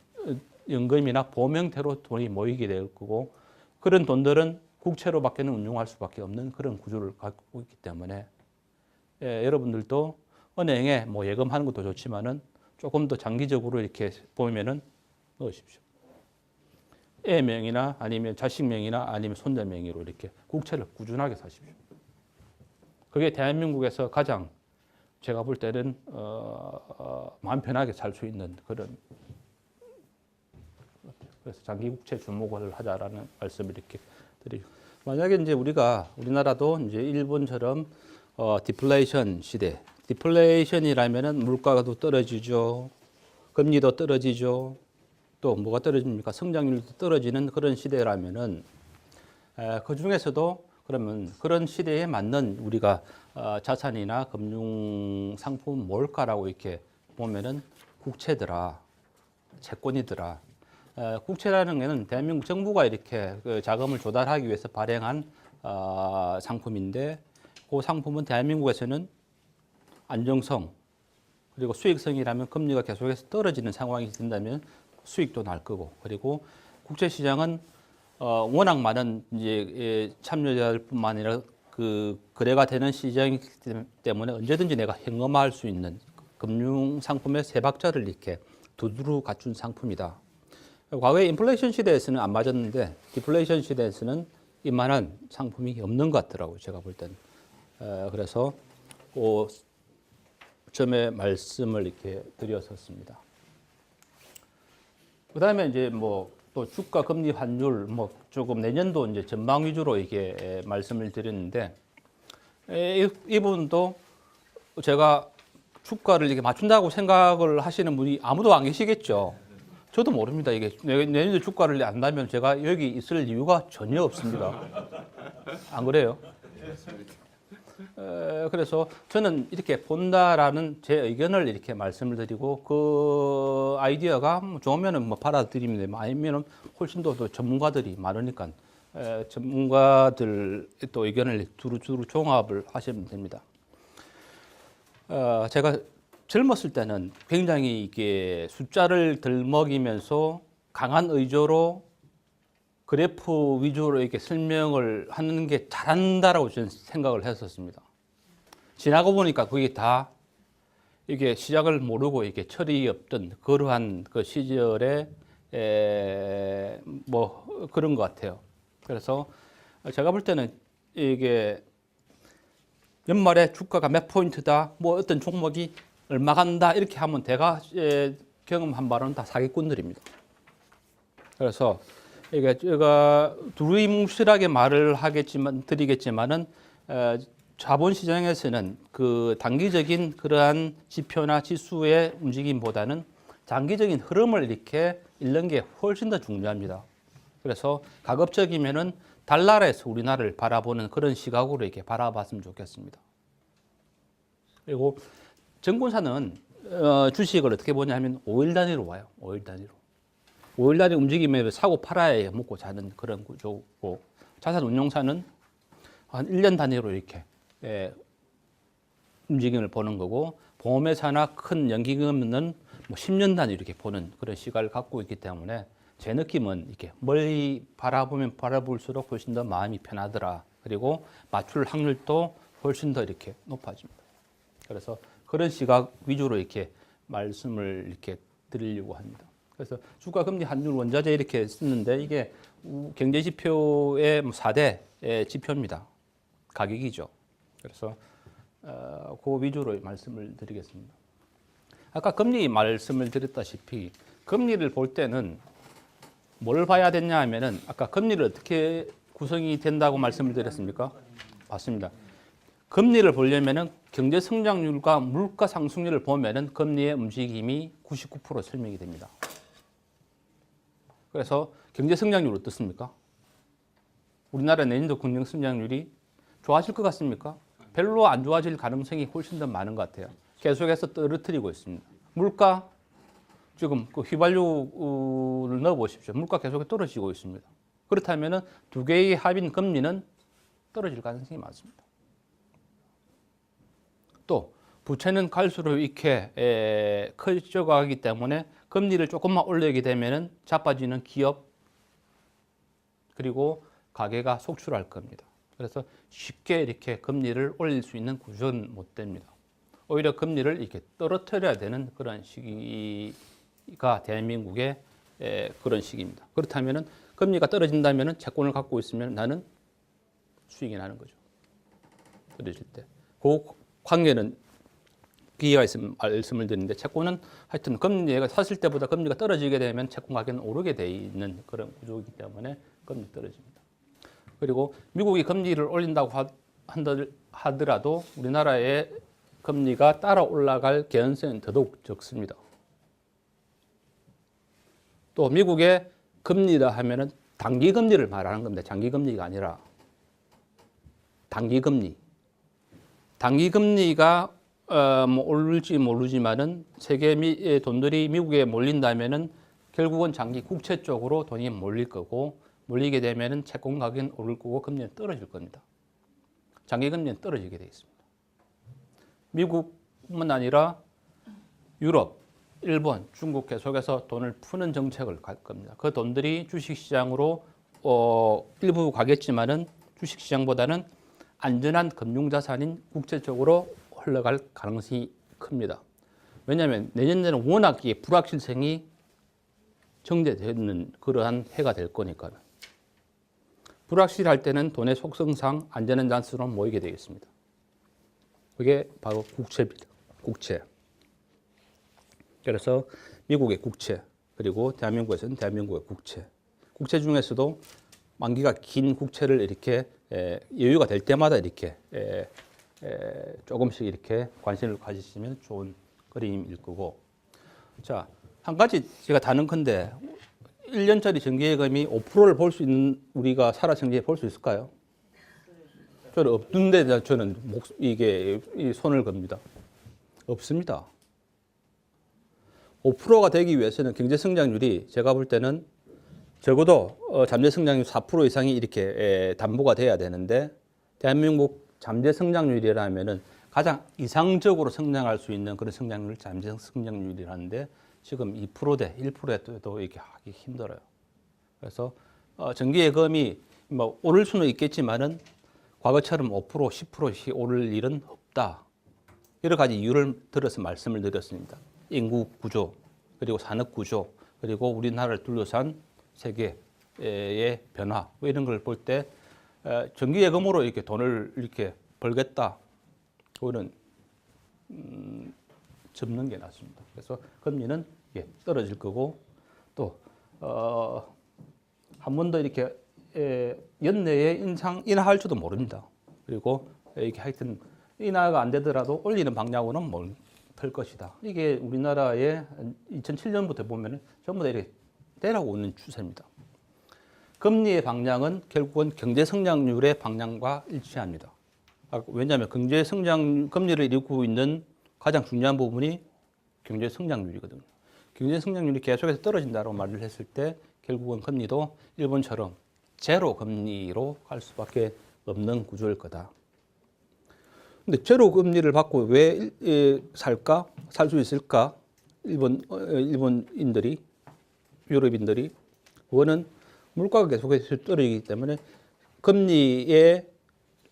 연금이나 보험 형태로 돈이 모이게 될 거고 그런 돈들은 국채로밖에는 운용할 수밖에 없는 그런 구조를 갖고 있기 때문에 여러분들도 은행에 뭐 예금하는 것도 좋지만은 조금 더 장기적으로 이렇게 보면은 넣으십시오. 애 명이나 아니면 자식 명이나 아니면 손자 명의로 이렇게 국채를 꾸준하게 사십시오. 그게 대한민국에서 가장 제가 볼 때는 마음 편하게 살 수 있는 그런 그래서 장기 국채 주목을 하자라는 말씀을 이렇게 드리고 만약에 이제 우리나라도 이제 일본처럼 디플레이션 시대, 디플레이션이라면은 물가도 떨어지죠, 금리도 떨어지죠. 또 뭐가 떨어집니까? 성장률도 떨어지는 그런 시대라면은 그 중에서도 그러면 그런 시대에 맞는 우리가 자산이나 금융 상품 뭘까라고 이렇게 보면은 국채더라, 채권이더라. 국채라는 것은 대한민국 정부가 이렇게 그 자금을 조달하기 위해서 발행한 상품인데 그 상품은 대한민국에서는 안정성 그리고 수익성이라면 금리가 계속해서 떨어지는 상황이 된다면 수익도 날 거고, 그리고 국제 시장은 워낙 많은 이제 참여자들뿐만 아니라 그 거래가 되는 시장이기 때문에 언제든지 내가 현금화할 수 있는 금융 상품의 세 박자를 이렇게 두드러 갖춘 상품이다. 과거에 인플레이션 시대에서는 안 맞았는데 디플레이션 시대에서는 이만한 상품이 없는 것 같더라고요. 제가 볼 때는. 그래서 그 점에 말씀을 이렇게 드렸었습니다. 그다음에 이제 뭐 또 주가, 금리, 환율 뭐 조금 내년도 이제 전망 위주로 이게 말씀을 드렸는데 이 부분도 제가 주가를 이렇게 맞춘다고 생각을 하시는 분이 아무도 안 계시겠죠. 저도 모릅니다. 이게 내년도 주가를 안다면 제가 여기 있을 이유가 전혀 없습니다. 안 그래요? 그래서 저는 이렇게 본다라는 제 의견을 이렇게 말씀을 드리고 그 아이디어가 좋으면은 뭐 받아들이면 되고 아니면은 훨씬 더 전문가들이 많으니까 전문가들 또 의견을 두루두루 종합을 하시면 됩니다. 제가 젊었을 때는 굉장히 이게 숫자를 들먹이면서 강한 의조로 그래프 위주로 이렇게 설명을 하는 게 잘한다라고 저는 생각을 했었습니다. 지나고 보니까 그게 다 이게 시작을 모르고 이게 철이 없던 그러한 그 시절에 뭐 그런 것 같아요. 그래서 제가 볼 때는 이게 연말에 주가가 몇 포인트다, 뭐 어떤 종목이 얼마 간다 이렇게 하면 제가 경험한 바로는 다 사기꾼들입니다. 그래서 이게 제가 두루뭉실하게 말을 드리겠지만은 자본시장에서는 그 단기적인 그러한 지표나 지수의 움직임보다는 장기적인 흐름을 이렇게 읽는 게 훨씬 더 중요합니다. 그래서 가급적이면은 달나라에서 우리나라를 바라보는 그런 시각으로 이렇게 바라봤으면 좋겠습니다. 그리고 증권사는 주식을 어떻게 보냐면 5일 단위로 와요. 5일 단위로. 5일 단위 움직임에 사고 팔아야 먹고 자는 그런 구조고, 자산운용사는 한 1년 단위로 이렇게 움직임을 보는 거고, 보험회사나 큰 연기금은 뭐 10년 단위 이렇게 보는 그런 시각을 갖고 있기 때문에 제 느낌은 이렇게 멀리 바라보면 바라볼수록 훨씬 더 마음이 편하더라. 그리고 맞출 확률도 훨씬 더 이렇게 높아집니다. 그래서 그런 시각 위주로 이렇게 말씀을 이렇게 드리려고 합니다. 그래서 주가, 금리, 환율, 원자재 이렇게 쓰는데 이게 경제지표의 4대 지표입니다. 가격이죠. 그래서 그 위주로 말씀을 드리겠습니다. 아까 금리 말씀을 드렸다시피 금리를 볼 때는 뭘 봐야 되냐 하면은 아까 금리를 어떻게 구성이 된다고 말씀을 드렸습니까? 맞습니다. 금리를 보려면은 경제 성장률과 물가 상승률을 보면은 금리의 움직임이 99% 설명이 됩니다. 그래서 경제 성장률 어떻습니까? 우리나라 내년도 경제 성장률이 좋아질 것 같습니까? 별로 안 좋아질 가능성이 훨씬 더 많은 것 같아요. 계속해서 떨어뜨리고 있습니다. 물가 지금 그 휘발유를 넣어 보십시오. 물가 계속 떨어지고 있습니다. 그렇다면은 두 개의 합인 금리는 떨어질 가능성이 많습니다. 또 부채는 갈수록 이렇게 커져가기 때문에 금리를 조금만 올리게 되면은 자빠지는 기업 그리고 가게가 속출할 겁니다. 그래서 쉽게 이렇게 금리를 올릴 수 있는 구조는 못 됩니다. 오히려 금리를 이렇게 떨어뜨려야 되는 그런 시기가 대한민국의 그런 시기입니다. 그렇다면은 금리가 떨어진다면은 채권을 갖고 있으면 나는 수익이 나는 거죠. 떨어질 때. 그 관계는 기회가 있으면 말씀을 드리는데, 채권은 하여튼 금리가 샀을 때보다 금리가 떨어지게 되면 채권 가격은 오르게 돼 있는 그런 구조이기 때문에 금리 떨어집니다. 그리고 미국이 금리를 올린다고 하더라도 우리나라의 금리가 따라 올라갈 개연성은 더더욱 적습니다. 또 미국의 금리라 하면은 단기 금리를 말하는 겁니다. 장기 금리가 아니라 단기 금리. 단기 금리가 뭐 오를지 모르지만은 세계 돈들이 미국에 몰린다면은 결국은 장기 국채 쪽으로 돈이 몰릴 거고, 몰리게 되면은 채권 가격은 오를 거고 금리는 떨어질 겁니다. 장기금리는 떨어지게 되어 있습니다. 미국뿐만 아니라 유럽, 일본, 중국 계속해서 돈을 푸는 정책을 갈 겁니다. 그 돈들이 주식시장으로 일부 가겠지만은 주식시장보다는 안전한 금융자산인 국채 쪽으로 흘러갈 가능성이 큽니다. 왜냐하면 내년에는 워낙 이 불확실성이 정제되는 그러한 해가 될 거니까요. 불확실할 때는 돈의 속성상 안전한 잔수로 모이게 되겠습니다. 그게 바로 국채입니다. 국채. 그래서 미국의 국채, 그리고 대한민국에서는 대한민국의 국채. 국채 중에서도 만기가 긴 국채를 이렇게 여유가 될 때마다 이렇게 조금씩 이렇게 관심을 가지시면 좋은 그림일 거고. 자, 한 가지 제가 다는 건데 1년짜리 정기예금이 5%를 볼 수 있는 우리가 살아생전에 볼 수 있을까요? 저는 없는데 저는 이게 손을 겁니다. 없습니다. 5%가 되기 위해서는 경제 성장률이 제가 볼 때는 적어도 잠재 성장률 4% 이상이 이렇게 담보가 돼야 되는데 대한민국 잠재 성장률이라면은 가장 이상적으로 성장할 수 있는 그런 성장률을 잠재 성장률이라는데 지금 2%대, 1%대도 이렇게 하기 힘들어요. 그래서 정기예금이 뭐 오를 수는 있겠지만은 과거처럼 5%, 10%씩 오를 일은 없다. 여러 가지 이유를 들어서 말씀을 드렸습니다. 인구 구조, 그리고 산업 구조, 그리고 우리나라를 둘러싼 세계의 변화, 뭐 이런 걸 볼 때 정기예금으로 이렇게 돈을 이렇게 벌겠다. 그거는 접는 게 낫습니다. 그래서 금리는 떨어질 거고 또 한 번 더 이렇게 연내에 인하할지도 모릅니다. 그리고 이렇게 하여튼 인하가 안 되더라도 올리는 방향으로는 못할 것이다. 이게 우리나라의 2007년부터 보면 전부 다 이렇게 내려오는 추세입니다. 금리의 방향은 결국은 경제 성장률의 방향과 일치합니다. 왜냐하면 경제 성장 금리를 이루고 있는 가장 중요한 부분이 경제 성장률이거든요. 경제 성장률이 계속해서 떨어진다고 말을 했을 때 결국은 금리도 일본처럼 제로 금리로 갈 수밖에 없는 구조일 거다. 근데 제로 금리를 받고 왜 살까? 살 수 있을까? 일본인들이, 유럽인들이. 그거는 물가가 계속해서 떨어지기 때문에 금리에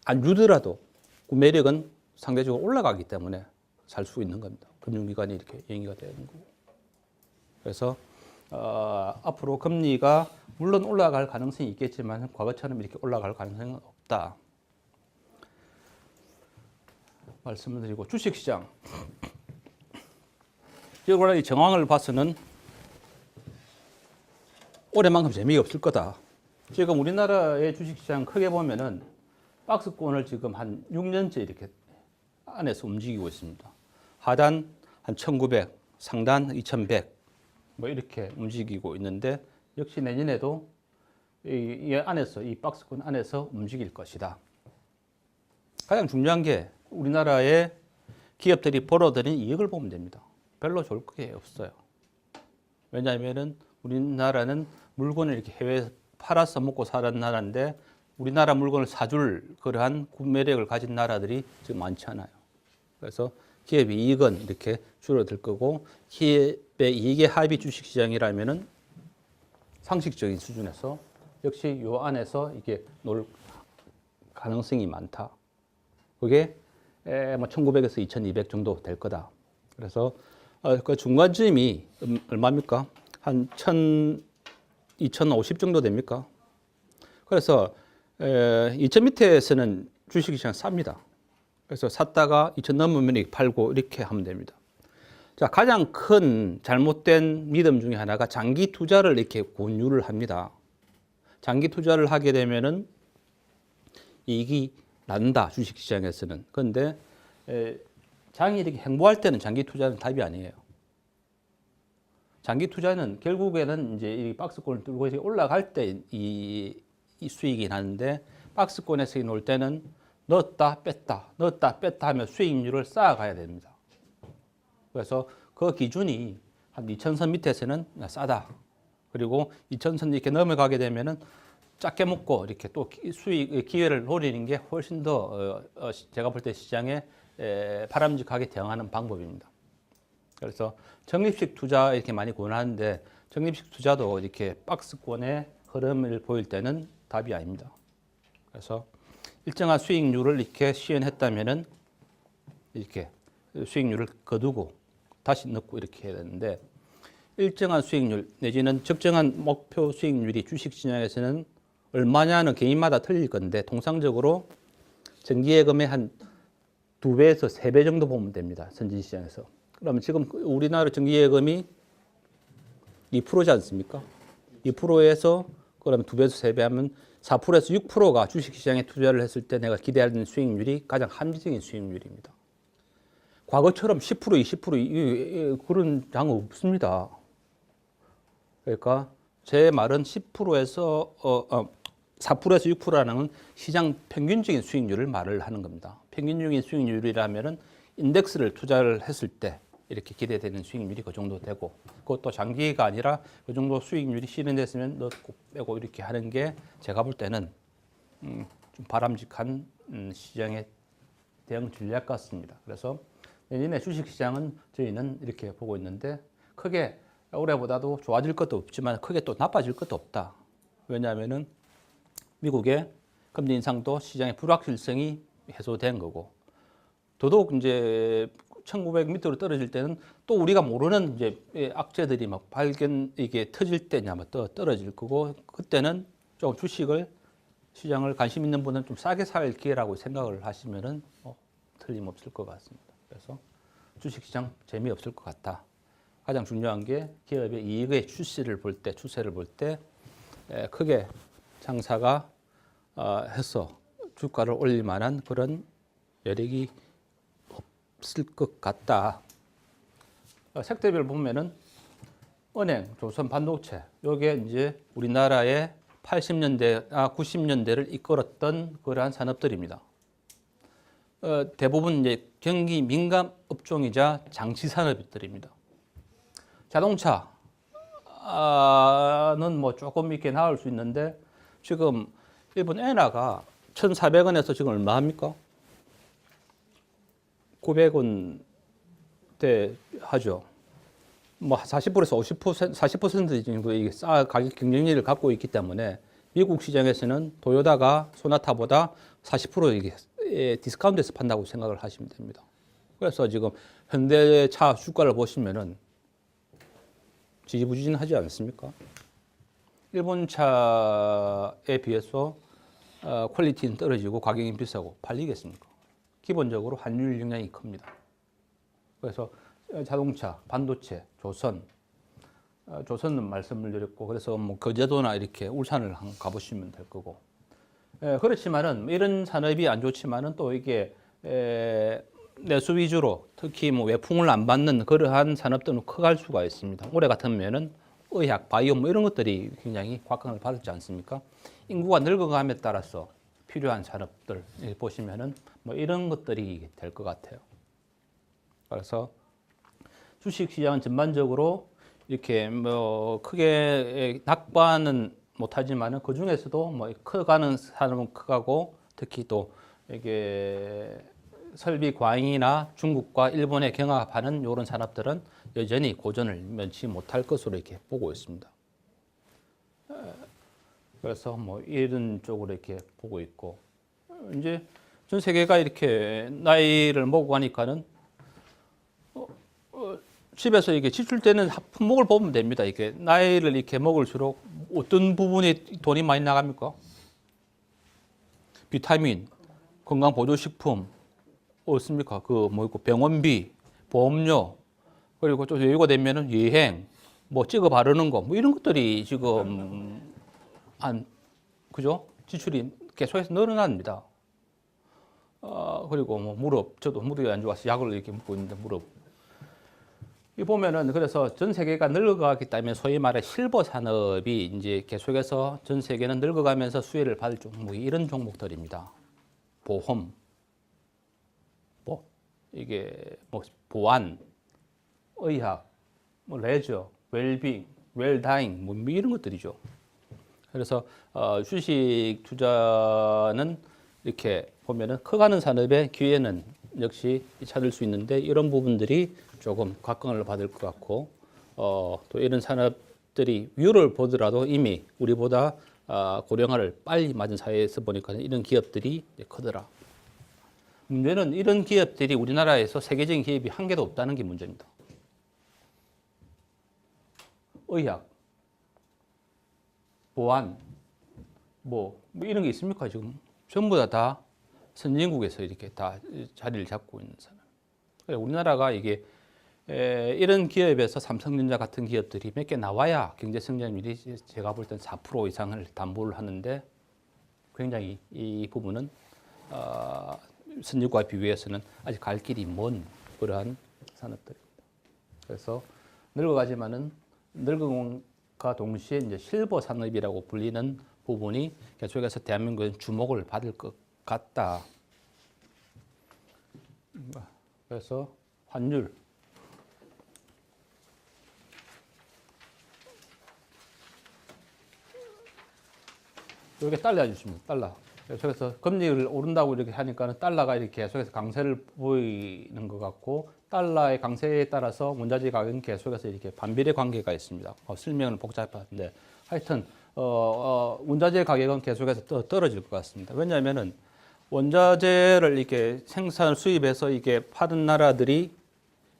안 주더라도 구매력은 상대적으로 올라가기 때문에 살 수 있는 겁니다. 금융기관이 이렇게 영위가 되는 거고. 그래서 앞으로 금리가 물론 올라갈 가능성이 있겠지만 과거처럼 이렇게 올라갈 가능성은 없다. 말씀을 드리고 주식시장. 이거는 이 정황을 봐서는 올해만큼 재미가 없을 거다. 지금 우리나라의 주식시장 크게 보면은 박스권을 지금 한 6년째 이렇게 안에서 움직이고 있습니다. 하단 한 1900, 상단 2100, 뭐 이렇게 움직이고 있는데 역시 내년에도 이 안에서, 이 박스권 안에서 움직일 것이다. 가장 중요한 게 우리나라의 기업들이 벌어들인 이익을 보면 됩니다. 별로 좋을 게 없어요. 왜냐하면은 우리나라는 물건을 이렇게 해외에서 팔아서 먹고 사는 나라인데 우리나라 물건을 사줄 그러한 구매력을 가진 나라들이 지금 많지 않아요. 그래서 기업의 이익은 이렇게 줄어들 거고 기업의 이익의 합이 주식시장이라면은 상식적인 수준에서 역시 요 안에서 이게 놀 가능성이 많다. 그게 뭐 1900에서 2200 정도 될 거다. 그래서 그 중간쯤이 얼마입니까? 한 2050 정도 됩니까? 그래서 2000 밑에서는 주식시장 쌉니다. 그래서 샀다가 2000 넘으면 팔고 이렇게 하면 됩니다. 자, 가장 큰 잘못된 믿음 중에 하나가 장기 투자를 이렇게 권유를 합니다. 장기 투자를 하게 되면은 이익이 난다, 주식시장에서는. 그런데 장이 이렇게 행보할 때는 장기 투자는 답이 아니에요. 장기 투자는 결국에는 이제 이 박스권을 뚫고 이제 올라갈 때 이 수익이 나는데 박스권에서 놓을 때는 넣었다 뺐다 하면 수익률을 쌓아가야 됩니다. 그래서 그 기준이 한 2000선 밑에서는 싸다. 그리고 2000선 이렇게 넘어가게 되면은 작게 먹고 이렇게 또 수익 기회를 노리는 게 훨씬 더 제가 볼 때 시장에 바람직하게 대응하는 방법입니다. 그래서 적립식 투자 이렇게 많이 권하는데 적립식 투자도 이렇게 박스권의 흐름을 보일 때는 답이 아닙니다. 그래서 일정한 수익률을 이렇게 시현했다면은 이렇게 수익률을 거두고 다시 넣고 이렇게 해야 되는데 일정한 수익률 내지는 적정한 목표 수익률이 주식시장에서는 얼마냐는 개인마다 틀릴 건데 통상적으로 정기예금의 한 2배에서 3배 정도 보면 됩니다. 선진시장에서. 그러면 지금 우리나라 정기예금이 2%지 않습니까? 2%에서 그러면 2배에서 3배 하면 4%에서 6%가 주식시장에 투자를 했을 때 내가 기대하는 수익률이 가장 합리적인 수익률입니다. 과거처럼 10%, 20% 그런 장 없습니다. 그러니까 제 말은 10%에서 4%에서 6%라는 시장 평균적인 수익률을 말을 하는 겁니다. 평균적인 수익률이라면은 인덱스를 투자를 했을 때 이렇게 기대되는 수익률이 그 정도 되고 그것도 장기가 아니라 그 정도 수익률이 실현됐으면 넣고 빼고 이렇게 하는 게 제가 볼 때는 좀 바람직한 시장의 대응 전략 같습니다. 그래서 내년에 주식시장은 저희는 이렇게 보고 있는데 크게 올해보다도 좋아질 것도 없지만 크게 또 나빠질 것도 없다. 왜냐하면은 미국의 금리 인상도 시장의 불확실성이 해소된 거고 더더욱 이제 1900 밑으로 떨어질 때는 또 우리가 모르는 이제 악재들이 막 이게 터질 때냐 뭐 떨어질 거고 그때는 좀 주식을 시장을 관심 있는 분은 좀 싸게 살 기회라고 생각을 하시면은 틀림없을 것 같습니다. 그래서 주식시장 재미없을 것 같다. 가장 중요한 게 기업의 이익의 추세를 볼 때 크게 장사가 해서 주가를 올릴 만한 그런 여력이 없을 것 같다. 색대별 보면은 은행, 조선, 반도체, 요게 이제 우리나라의 80년대, 90년대를 이끌었던 그러한 산업들입니다. 대부분 이제 경기 민감 업종이자 장치 산업들입니다. 자동차는 뭐 조금 이렇게 나을 수 있는데 지금 일본 엔화가 1,400원에서 지금 얼마 합니까? 900원대 하죠. 뭐 40%에서 50%, 40% 정도 이게 가격 경쟁력을 갖고 있기 때문에 미국 시장에서는 도요타가 소나타보다 40% 이게 디스카운트해서 판다고 생각을 하시면 됩니다. 그래서 지금 현대차 주가를 보시면은 지지부진하지 않습니까? 일본 차에 비해서 퀄리티는 떨어지고 가격이 비싸고 팔리겠습니까? 기본적으로 환율 영향이 큽니다. 그래서 자동차, 반도체, 조선은 말씀을 드렸고 그래서 뭐 거제도나 이렇게 울산을 가보시면 될 거고 그렇지만은 이런 산업이 안 좋지만은 또 이게 내수 위주로 특히 뭐 외풍을 안 받는 그러한 산업들은 커갈 수가 있습니다. 올해 같으면은 의학, 바이오 뭐 이런 것들이 굉장히 곽강을 받았지 않습니까? 인구가 늙어감에 따라서 필요한 산업들 보시면은 뭐 이런 것들이 될 것 같아요. 그래서 주식 시장은 전반적으로 이렇게 뭐 크게 낙관은 못하지만은 그 중에서도 뭐 커가는 산업은 커가고 특히 또 이게 설비 과잉이나 중국과 일본에 경합하는 이런 산업들은 여전히 고전을 면치 못할 것으로 이렇게 보고 있습니다. 그래서 뭐 이런 쪽으로 이렇게 보고 있고 이제 전 세계가 이렇게 나이를 먹고 가니까는 집에서 이게 지출되는 품목을 보면 됩니다. 이게 나이를 이렇게 먹을수록 어떤 부분에 돈이 많이 나갑니까? 비타민, 건강보조식품, 어떻습니까? 그 뭐 있고 병원비, 보험료, 그리고 또 여유가 되면은 여행, 뭐 찍어 바르는 거, 뭐 이런 것들이 지금 그죠? 지출이 계속해서 늘어납니다. 그리고 뭐 무릎, 저도 무릎이 안 좋아서 약을 이렇게 먹고 있는데 무릎. 이 보면은 그래서 전 세계가 늙어가기 때문에 소위 말해 실버 산업이 이제 계속해서 전 세계는 늙어가면서 수혜를 받을 종목이 이런 종목들입니다. 보험, 뭐 이게 뭐 보안, 의학, 뭐 레저, 웰빙, 웰다잉 뭐 이런 것들이죠. 그래서 주식 투자는 이렇게 보면은 커가는 산업의 기회는 역시 찾을 수 있는데 이런 부분들이 조금 각광을 받을 것 같고 또 이런 산업들이 위로를 보더라도 이미 우리보다 고령화를 빨리 맞은 사회에서 보니까 이런 기업들이 크더라. 문제는 이런 기업들이 우리나라에서 세계적인 기업이 한 개도 없다는 게 문제입니다. 의학, 보안, 뭐 이런 게 있습니까? 지금 전부 다 선진국에서 이렇게 다 자리를 잡고 있는 사람. 우리나라가 이게 이런 기업에서 삼성전자 같은 기업들이 몇 개 나와야 경제 성장률이 제가 볼 땐 4% 이상을 담보를 하는데 굉장히 이 부분은 선진국과 비교해서는 아직 갈 길이 먼 그러한 산업들입니다. 그래서 늙어가지만은 늙음과 동시에 이제 실버 산업이라고 불리는 부분이 계속해서 대한민국은 주목을 받을 것 같다. 그래서 환율. 이렇게 달러 주십니다. 달러. 계속해서 금리를 오른다고 이렇게 하니까는 달러가 이렇게 계속해서 강세를 보이는 것 같고 달러의 강세에 따라서 원자재 가격은 계속해서 이렇게 반비례 관계가 있습니다. 설명은 복잡한데 하여튼 원자재 가격은 계속해서 떨어질 것 같습니다. 왜냐하면은 원자재를 이렇게 생산 수입해서 이게 파는 나라들이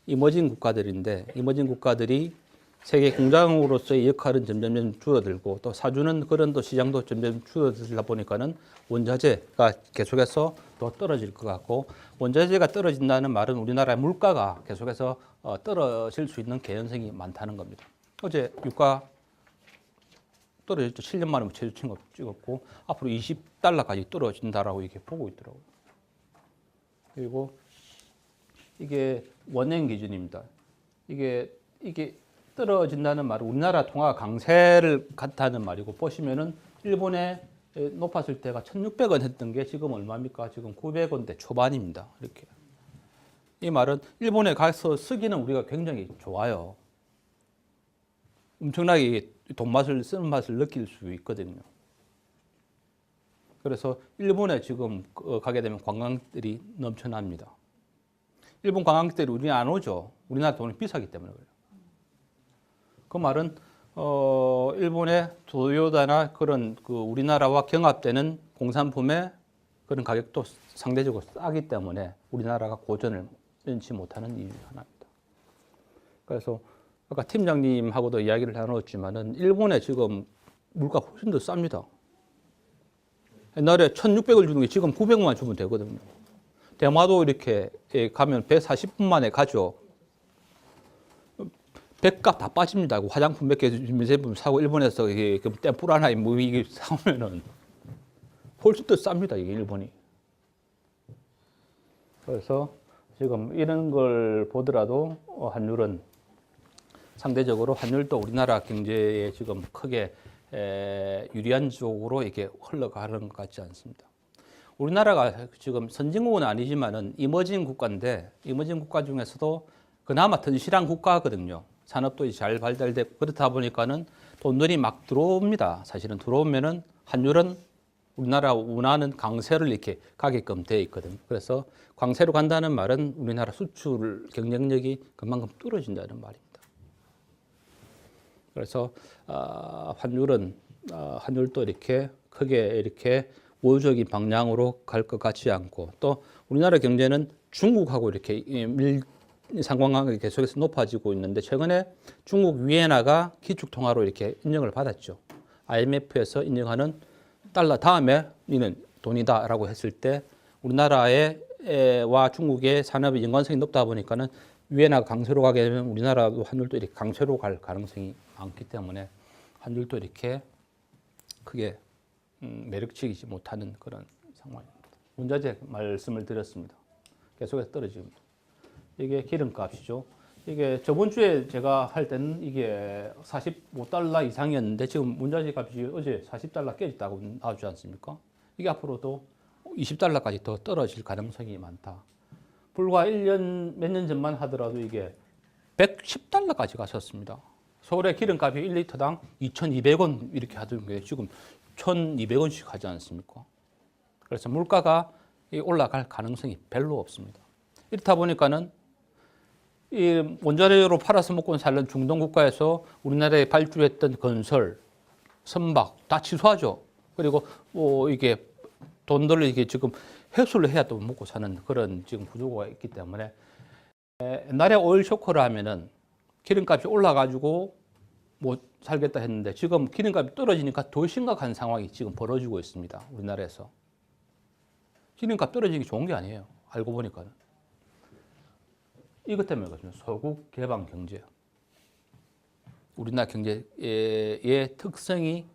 이머징 국가들인데 이머징 국가들이 세계 공장으로서의 역할은 점점 줄어들고 또 사주는 그런 또 시장도 점점 줄어들다 보니까는 원자재가 계속해서 더 떨어질 것 같고 원자재가 떨어진다는 말은 우리나라의 물가가 계속해서 떨어질 수 있는 개연성이 많다는 겁니다. 어제 유가 떨어졌죠. 7년 만에 최저 찍었고 앞으로 20달러까지 떨어진다라고 이렇게 보고 있더라고요. 그리고 이게 원행 기준입니다. 이게 떨어진다는 말은 우리나라 통화 강세를 같다는 말이고 보시면은 일본에 높았을 때가 1,600원 했던 게 지금 얼마입니까? 지금 900원대 초반입니다. 이렇게. 이 말은 일본에 가서 쓰기는 우리가 굉장히 좋아요. 엄청나게 돈 맛을 쓰는 맛을 느낄 수 있거든요. 그래서 일본에 지금 가게 되면 관광들이 넘쳐납니다. 일본 관광객들이 우리 안 오죠. 우리나라 돈이 비싸기 때문에 그래요. 그 말은 일본의 도요다나 그런 우리나라와 경합되는 공산품의 그런 가격도 상대적으로 싸기 때문에 우리나라가 고전을 면치 못하는 이유 하나입니다. 그래서 아까 팀장님하고도 이야기를 나눴지만은 일본에 지금 물가 훨씬 더 쌉니다. 옛날에 1,600을 주는 게 지금 900만 주면 되거든요. 대마도 이렇게 가면 140분 만에 가죠. 백값 다 빠집니다. 화장품 몇 개, 미세품 사고 일본에서 템플 하나에 뭐 이게 사오면은 훨씬 더 쌉니다. 이게 일본이. 그래서 지금 이런 걸 보더라도 환율은 상대적으로 환율도 우리나라 경제에 지금 크게 유리한 쪽으로 이렇게 흘러가는 것 같지 않습니다. 우리나라가 지금 선진국은 아니지만은 이머징 국가인데 이머징 국가 중에서도 그나마 튼실한 국가거든요. 산업도 잘 발달되고 그렇다 보니까는 돈들이 막 들어옵니다. 사실은 들어오면은 환율은 우리나라 원하는 강세를 이렇게 가게끔 되어 있거든요. 그래서 강세로 간다는 말은 우리나라 수출 경쟁력이 그만큼 떨어진다는 말입니다. 그래서 환율도 이렇게 크게 이렇게 우호적인 방향으로 갈 것 같지 않고 또 우리나라 경제는 중국하고 이렇게 상관관계가 계속해서 높아지고 있는데 최근에 중국 위엔화가 기축통화로 이렇게 인정을 받았죠. IMF에서 인정하는 달러 다음에 이는 돈이다라고 했을 때 우리나라와 중국의 산업의 연관성이 높다 보니까는 위엔화가 강세로 가게 되면 우리나라도 환율도 이렇게 강세로 갈 가능성이 많기 때문에 환율도 이렇게 크게 매력적이지 못하는 그런 상황입니다. 원자재 말씀을 드렸습니다. 계속해서 떨어집니다. 이게 기름값이죠. 이게 저번 주에 제가 할 때는 이게 45달러 이상이었는데 지금 원자재 값이 어제 40달러 깨졌다고 나오지 않습니까? 이게 앞으로도 20달러까지 더 떨어질 가능성이 많다. 불과 1년, 몇 년 전만 하더라도 이게 110달러까지 갔었습니다. 서울의 기름값이 1리터당 2,200원 이렇게 하던 게 지금 1,200원씩 하지 않습니까? 그래서 물가가 올라갈 가능성이 별로 없습니다. 이렇다 보니까는 이 원자료로 팔아서 먹고 살던 중동 국가에서 우리나라에 발주했던 건설, 선박 다 취소하죠. 그리고 이게 돈들을 이게 지금 회수를 해야 또 먹고 사는 그런 지금 구조가 있기 때문에 옛날에 오일 쇼크를 하면은 기름값이 올라가지고 못 살겠다 했는데 지금 기름값이 떨어지니까 더 심각한 상황이 지금 벌어지고 있습니다. 우리나라에서. 기름값 떨어지는 게 좋은 게 아니에요. 알고 보니까는. 이것 때문에 그렇습니다. 소국 개방 경제. 우리나라 경제의 특성이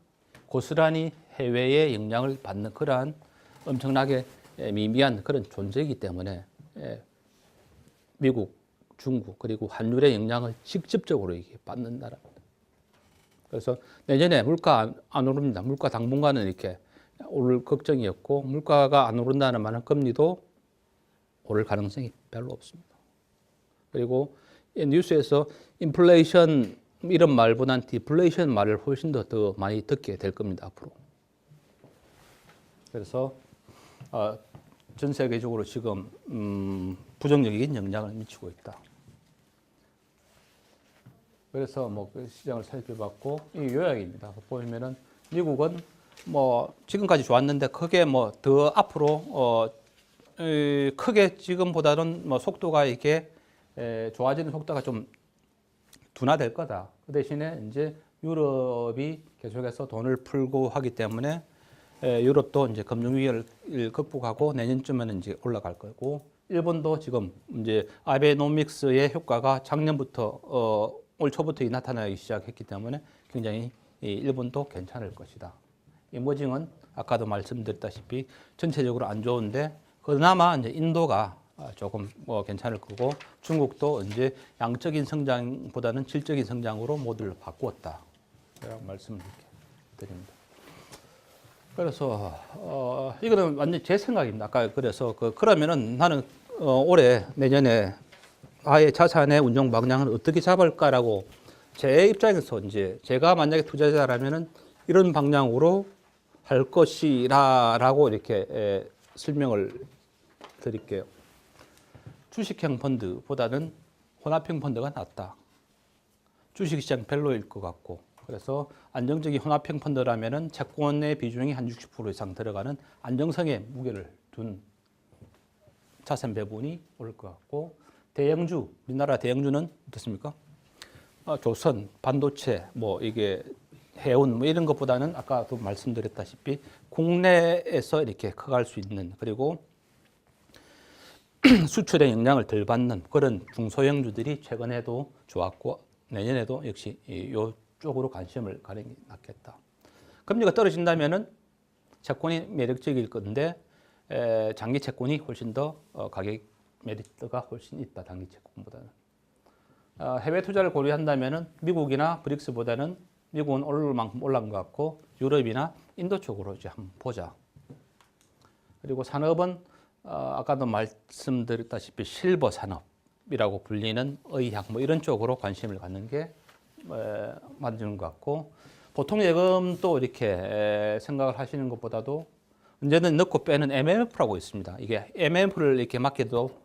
고스란히 해외의 영향을 받는 그러한 엄청나게 미미한 그런 존재이기 때문에 미국, 중국 그리고 환율의 영향을 직접적으로 이게 받는 나라입니다. 그래서 내년에 물가 안 오릅니다. 물가 당분간은 이렇게 오를 걱정이었고 물가가 안 오른다는 말은 금리도 오를 가능성이 별로 없습니다. 그리고 뉴스에서 인플레이션 이런 말보다는 디플레이션 말을 훨씬 더 많이 듣게 될 겁니다. 앞으로. 그래서 전 세계적으로 지금 부정적인 영향을 미치고 있다. 그래서 그 시장을 살펴봤고 이 요약입니다. 보시면은 미국은 지금까지 좋았는데 크게 더 앞으로 크게 지금보다는 속도가 이게 좋아지는 속도가 좀 둔화될 거다. 그 대신에 이제 유럽이 계속해서 돈을 풀고 하기 때문에 유럽도 이제 금융위기를 극복하고 내년쯤에는 이제 올라갈 거고 일본도 지금 이제 아베노믹스의 효과가 작년부터 올 초부터 나타나기 시작했기 때문에 굉장히 일본도 괜찮을 것이다. 이머징은 아까도 말씀드렸다시피 전체적으로 안 좋은데 그나마 이제 인도가 조금 괜찮을 거고 중국도 이제 양적인 성장보다는 질적인 성장으로 모두를 바꾸었다. 이런 말씀을 드립니다. 그래서 이거는 완전 제 생각입니다. 아까 그래서 그러면은 나는 올해 내년에 아예 자산의 운용 방향을 어떻게 잡을까라고 제 입장에서 이제 제가 만약에 투자자라면은 이런 방향으로 할 것이라고 이렇게 설명을 드릴게요. 주식형 펀드보다는 혼합형 펀드가 낫다. 주식시장 별로일 것 같고 그래서 안정적인 혼합형 펀드라면은 채권의 비중이 한 60% 이상 들어가는 안정성의 무게를 둔 자산 배분이 올 것 같고 대형주, 우리나라 대형주는 어떻습니까? 조선, 반도체, 이게 해운 이런 것보다는 아까도 말씀드렸다시피 국내에서 이렇게 커갈 수 있는 그리고 수출에 영향을 덜 받는 그런 중소형주들이 최근에도 좋았고 내년에도 역시 이쪽으로 관심을 가는 게 낫겠다. 금리가 떨어진다면은 채권이 매력적일 건데 장기 채권이 훨씬 더 가격 메리트가 훨씬 있다. 단기 채권보다는. 해외 투자를 고려한다면은 미국이나 브릭스보다는 미국은 오를 만큼 올라간 것 같고 유럽이나 인도 쪽으로 이제 한번 보자. 그리고 산업은 아까도 말씀드렸다시피 실버 산업이라고 불리는 의학 이런 쪽으로 관심을 갖는 게 맞는 것 같고 보통 예금도 이렇게 생각을 하시는 것보다도 언제든 넣고 빼는 MMF라고 있습니다. 이게 MMF를 이렇게 맡겨도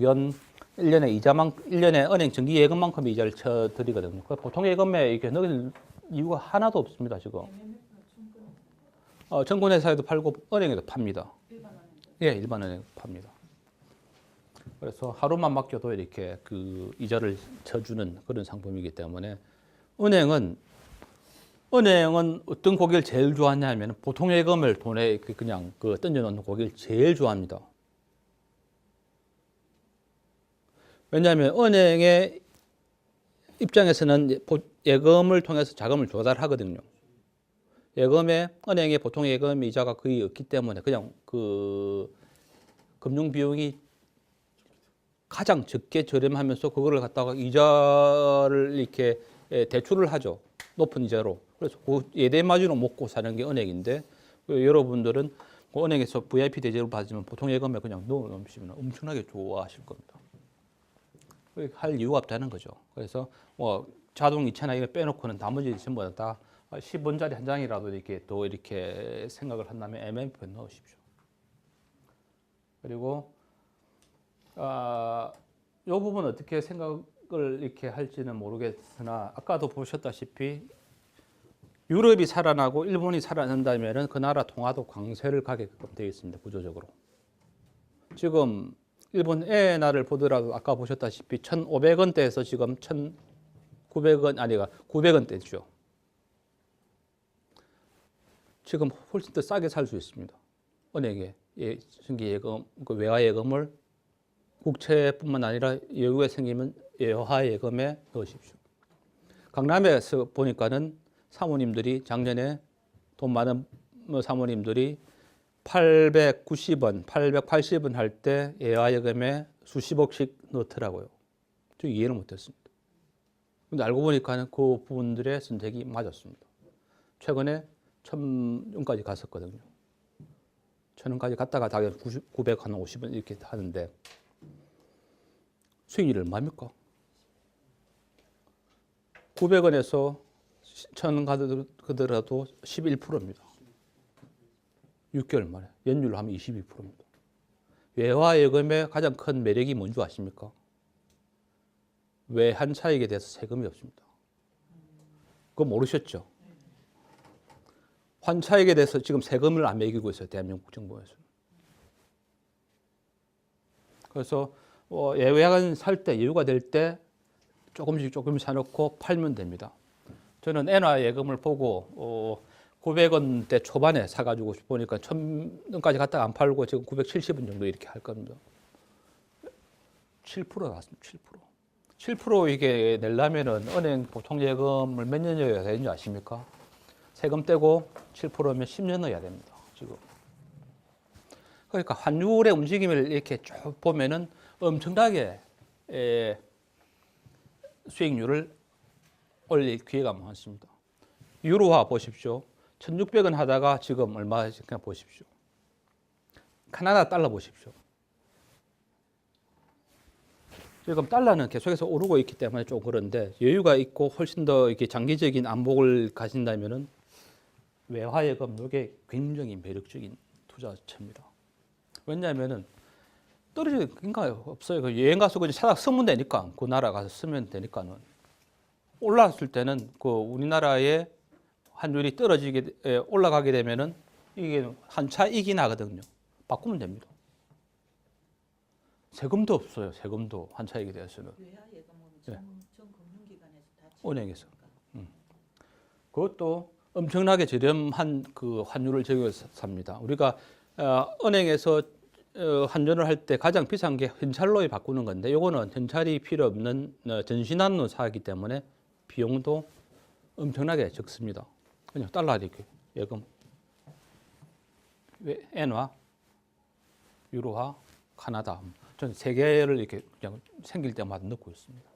연 1년에 1년에 은행 정기 예금만큼 이자를 쳐드리거든요. 보통 예금에 이렇게 넣을 이유가 하나도 없습니다, 지금. 정권회사에도 팔고 은행에도 팝니다. 예, 일반 은행 팝니다. 그래서 하루만 맡겨도 이렇게 그 이자를 쳐주는 그런 상품이기 때문에 은행은 어떤 고객을 제일 좋아하냐면 보통 예금을 돈에 그냥 던져놓는 고객을 제일 좋아합니다. 왜냐하면 은행의 입장에서는 예금을 통해서 자금을 조달하거든요. 은행의 보통 예금 이자가 거의 없기 때문에 그냥 그 금융 비용이 가장 적게 저렴하면서 그거를 갖다가 이자를 이렇게 대출을 하죠. 높은 이자로. 그래서 그 예대마진으로 먹고 사는 게 은행인데 여러분들은 그 은행에서 VIP 대접을 받으면 보통 예금에 그냥 넣어놓으시면 엄청나게 좋아하실 겁니다. 할 이유가 없다는 거죠. 그래서 자동 이체나 이거 빼놓고는 나머지 전부 다 10원짜리 한 장이라도 이렇게 또 이렇게 생각을 한다면 MMF에 넣으십시오. 그리고 이 부분 어떻게 생각을 이렇게 할지는 모르겠으나 아까도 보셨다시피 유럽이 살아나고 일본이 살아난다면은 그 나라 통화도 강세를 가게끔 되어 있습니다. 구조적으로. 지금 일본 엔화를 보더라도 아까 보셨다시피 1,500원대에서 지금 1,900원 아니가 900원대죠. 지금 훨씬 더 싸게 살 수 있습니다. 은행에 정기 예금, 그 외화 예금을 국채뿐만 아니라 여유가 생기면 외화 예금에 넣으십시오. 강남에서 보니까는 사모님들이 작년에 돈 많은 사모님들이 890원, 880원 할 때 외화 예금에 수십억씩 넣더라고요. 저 이해를 못했습니다. 근데 알고 보니까는 그 부분들의 선택이 맞았습니다. 최근에 1,000원까지 갔었거든요. 1,000원까지 갔다가 다시 950원 이렇게 하는데 수익률이 얼마입니까? 900원에서 1,000원 가더라도 11%입니다. 6개월 만에 연율로 하면 22%입니다. 외화 예금의 가장 큰 매력이 뭔지 아십니까? 외환 차익에 대해서 세금이 없습니다. 그거 모르셨죠? 환차익에 대해서 지금 세금을 안 매기고 있어요. 대한민국 정부에서는. 그래서 외환 살 때 여유가 될 때 조금씩 사놓고 팔면 됩니다. 저는 엔화 예금을 보고 900원대 초반에 사가지고 보니까 1,000원까지 갔다가 안 팔고 지금 970원 정도 이렇게 할 겁니다. 7% 나왔습니다. 7% 이게 내려면은 은행 보통 예금을 몇 년 넣어야 되는지 아십니까? 세금 떼고 7%면 10년 넣어야 됩니다. 지금. 그러니까 환율의 움직임을 이렇게 쭉 보면은 엄청나게 수익률을 올릴 기회가 많습니다. 유로화 보십시오. 1,600원 하다가 지금 얼마인지 그냥 보십시오. 카나다 달러 보십시오. 지금 달러는 계속해서 오르고 있기 때문에 좀 그런데 여유가 있고 훨씬 더 이렇게 장기적인 안목을 가진다면은 외화예금 이게 굉장히 매력적인 투자처입니다. 왜냐하면은 떨어질 게 없어요. 그 여행 가서 그냥 찾아 쓰면 되니까 그 나라 가서 쓰면 되니까는 올랐을 때는 그 우리나라의 환율이 올라가게 되면은 이게 한차 이익이 나거든요. 바꾸면 됩니다. 세금도 없어요. 세금도 한차익에 대해서는. 외화 예금은 전 금융기관에서 다 은행에서. 그것도 엄청나게 저렴한 그 환율을 적용해서 삽니다. 우리가 은행에서 환전을 할 때 가장 비싼 게 현찰로 바꾸는 건데 요거는 현찰이 필요 없는 전신환으로 사기 때문에 비용도 엄청나게 적습니다. 그냥 달러 이렇게 예금, 엔화, 유로화, 카나다. 전 세 개를 이렇게 그냥 생길 때마다 넣고 있습니다.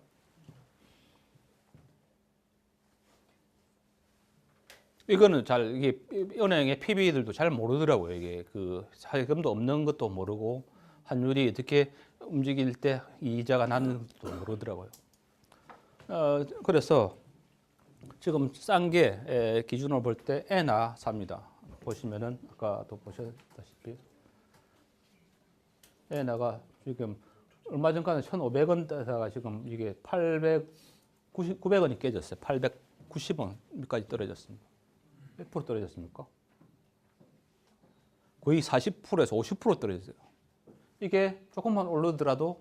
이거는 잘 이게 은행의 PB들도 잘 모르더라고요. 이게 그 세금도 없는 것도 모르고 환율이 어떻게 움직일 때 이자가 나는 것도 모르더라고요. 그래서 지금 싼 게 기준으로 볼 때 엔화 삽니다. 보시면은 아까도 보셨다시피 엔화가 지금 얼마 전까지 1,500원대다가 지금 이게 900원이 깨졌어요. 890원까지 떨어졌습니다. 몇 프로 떨어졌습니까? 거의 40%에서 50% 떨어졌어요. 이게 조금만 오르더라도